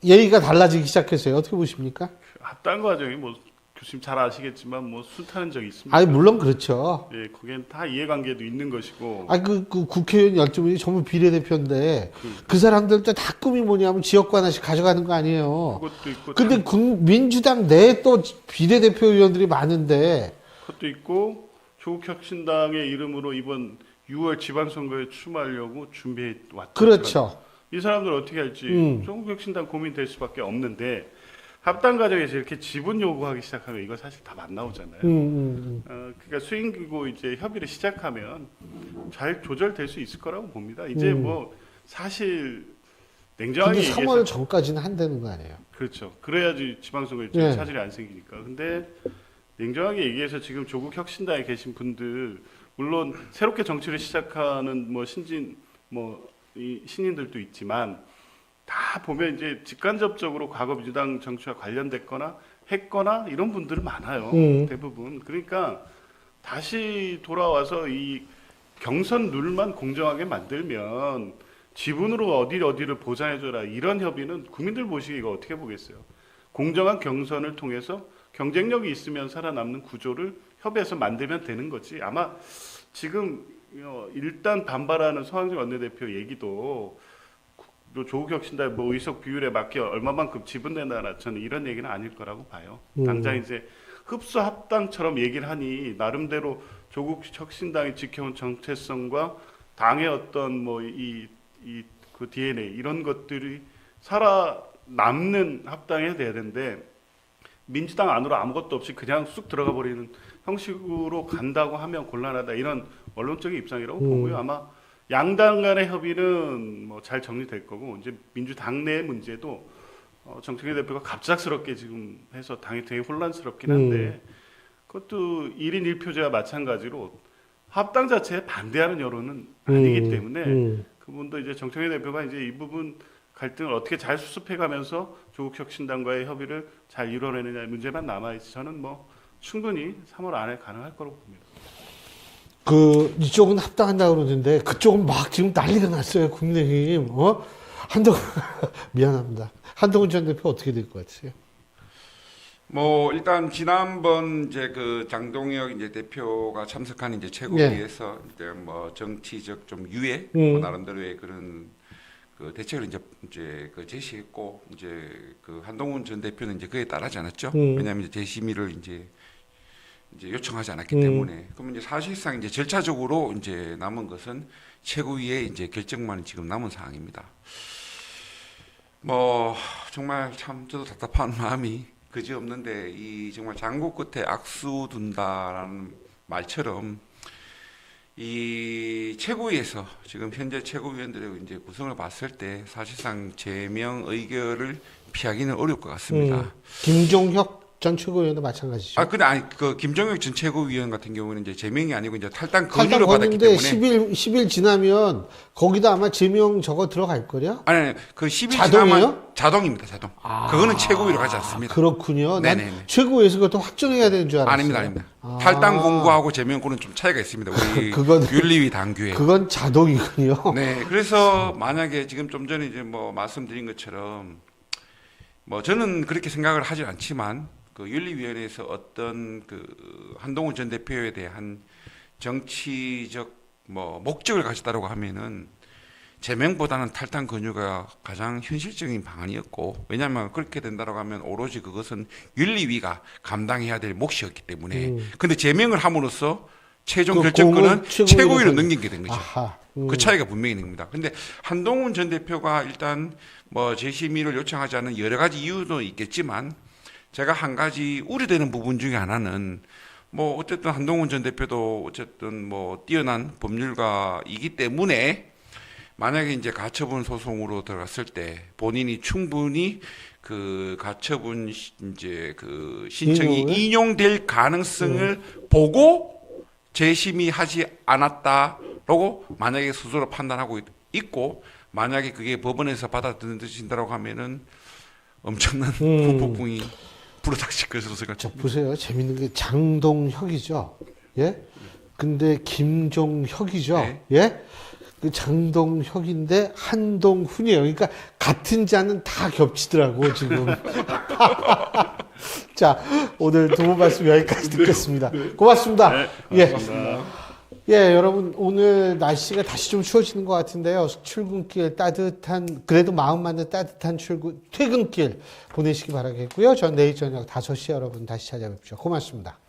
예의가 달라지기 시작했어요. 어떻게 보십니까? 합당 과정이 뭐 교수님 잘 아시겠지만 뭐 순탄한 적이 있습니다. 아니, 물론 그렇죠. 예, 거기엔 다 이해관계도 있는 것이고. 그 국회의원 12분이 전부 비례대표인데, 그 사람들도 다 꿈이 뭐냐면 지역구 하나씩 가져가는 거 아니에요. 그것도 있고. 근데 민주당 내에 또 비례대표 의원들이 많은데, 그것도 있고 조국 혁신당의 이름으로 이번 6월 지방선거에 출마하려고 준비해 왔죠. 그렇죠. 이 사람들 어떻게 할지 조국 혁신당 고민될 수밖에 없는데 합당 과정에서 이렇게 지분 요구하기 시작하면 이거 사실 다 안 나오잖아요. 그러니까 수행기구 이제 협의를 시작하면 잘 조절될 수 있을 거라고 봅니다. 이제 뭐 사실 냉정하게 근데 얘기해서 3월 전까지는 한다는 거 아니에요? 그렇죠. 그래야지 지방선거에 네. 차질이 안 생기니까. 근데 냉정하게 얘기해서 지금 조국 혁신당에 계신 분들 물론 새롭게 정치를 시작하는 뭐 신진 이 신인들도 있지만 다 보면 이제 직간접적으로 과거 민주당 정치와 관련됐거나 했거나 이런 분들 많아요. 대부분. 그러니까 다시 돌아와서 이 경선 룰만 공정하게 만들면 지분으로 어디를 보장해줘라 이런 협의는 국민들 보시기에 이거 어떻게 보겠어요. 공정한 경선을 통해서 경쟁력이 있으면 살아남는 구조를 협의해서 만들면 되는 거지. 아마 지금 일단 반발하는 서항진 원내대표 얘기도 조국 혁신당 뭐 의석 비율에 맞게 얼마만큼 지분내나 저는 이런 얘기는 아닐 거라고 봐요. 당장 이제 흡수 합당처럼 얘기를 하니 나름대로 조국 혁신당이 지켜온 정체성과 당의 어떤 뭐 그 DNA 이런 것들이 살아남는 합당이 돼야 되는데 민주당 안으로 아무것도 없이 그냥 쑥 들어가 버리는 형식으로 간다고 하면 곤란하다 이런 원론적인 입장이라고 보고요. 아마 양당 간의 협의는 뭐 잘 정리될 거고 이제 민주당 내 문제도 정청래 대표가 갑작스럽게 지금 해서 당이 되게 혼란스럽긴 한데 그것도 1인 1표제와 마찬가지로 합당 자체에 반대하는 여론은 아니기 때문에 그분도 이제 정청래 대표가 이제 이 부분 갈등을 어떻게 잘 수습해가면서 조국 혁신당과의 협의를 잘 이뤄내느냐 문제만 남아있지 저는 뭐 충분히 3월 안에 가능할 거라고 봅니다. 이쪽은 합당한다고 그러는데 그쪽은 막 지금 난리가 났어요. 국민의힘. 미안합니다. 한동훈 전 대표 어떻게 될 것 같아요? 뭐 일단 지난번 이제 그 장동혁 이제 대표가 참석한 이제 최고위에서 이제 뭐 정치적 좀 유예 뭐 나름대로의 그런 그 대책을 이제 그 제시했고 이제 그 한동훈 전 대표는 이제 그에 따르지 않았죠. 왜냐하면 이제 재심의를 이제 요청하지 않았기 때문에 그러면 이제 사실상 이제 절차적으로 이제 남은 것은 최고위의 이제 결정만 지금 남은 상황입니다. 뭐 정말 참 저도 답답한 마음이 그지없는데 이 정말 장고 끝에 악수 둔다라는 말처럼 이 최고위에서 지금 현재 최고위원들의 이제 구성을 봤을 때 사실상 제명 의결을 피하기는 어려울 것 같습니다. 김종혁 전 최고위원도 마찬가지죠. 근데 그 김종혁 전 최고위원 같은 경우는 이제 제명이 아니고 이제 탈당 건의를 받았기 건인데 때문에 10일 지나면 거기다 아마 제명 저거 들어갈 거냐? 아니 그 10일 자동이에요? 지나면 자동입니다. 자동. 그거는 최고위로 가지 않습니다. 그렇군요. 난 네네네. 최고위에서 그것도 확정해야 되는 줄 알았어요. 아닙니다. 탈당 공고하고 제명권은 좀 차이가 있습니다. 우리 윤리위 당규에. 그건 자동이군요. 네, 그래서 만약에 지금 좀 전에 이제 뭐 말씀드린 것처럼 뭐 저는 그렇게 생각을 하진 않지만 그 윤리위원회에서 어떤 그 한동훈 전 대표에 대한 정치적 뭐 목적을 가졌다고 하면은 제명보다는 탈당 권유가 가장 현실적인 방안이었고, 왜냐하면 그렇게 된다고 하면 오로지 그것은 윤리위가 감당해야 될 몫이었기 때문에. 근데 제명을 함으로써 최종 그 결정권은 공은 최고위로 넘기게 된 거죠. 아하. 그 차이가 분명히 있는 겁니다. 근데 한동훈 전 대표가 일단 뭐 재심의를 요청하지 않는 여러 가지 이유도 있겠지만, 제가 한 가지 우려되는 부분 중에 하나는 뭐 어쨌든 한동훈 전 대표도 어쨌든 뭐 뛰어난 법률가이기 때문에 만약에 이제 가처분 소송으로 들어갔을 때 본인이 충분히 그 가처분 이제 그 신청이 인용될 가능성을 보고 재심의하지 않았다라고 만약에 스스로 판단하고 있고, 만약에 그게 법원에서 받아들여진다고 하면은 엄청난 후폭풍이 불어닥칠 것으로 자, 생각합니다. 보세요. 재밌는 게 장동혁이죠. 예? 근데 김종혁이죠. 네. 예? 그 장동혁인데 한동훈이에요. 그러니까 같은 자는 다 겹치더라고, 지금. 자, 오늘 두 분 말씀 여기까지 듣겠습니다. 고맙습니다. 네, 예. 고맙습니다. 예, 여러분, 오늘 날씨가 다시 좀 추워지는 것 같은데요. 출근길 따뜻한, 그래도 마음 맞는 따뜻한 퇴근길 보내시기 바라겠고요. 전 내일 저녁 5시에 여러분 다시 찾아뵙죠. 고맙습니다.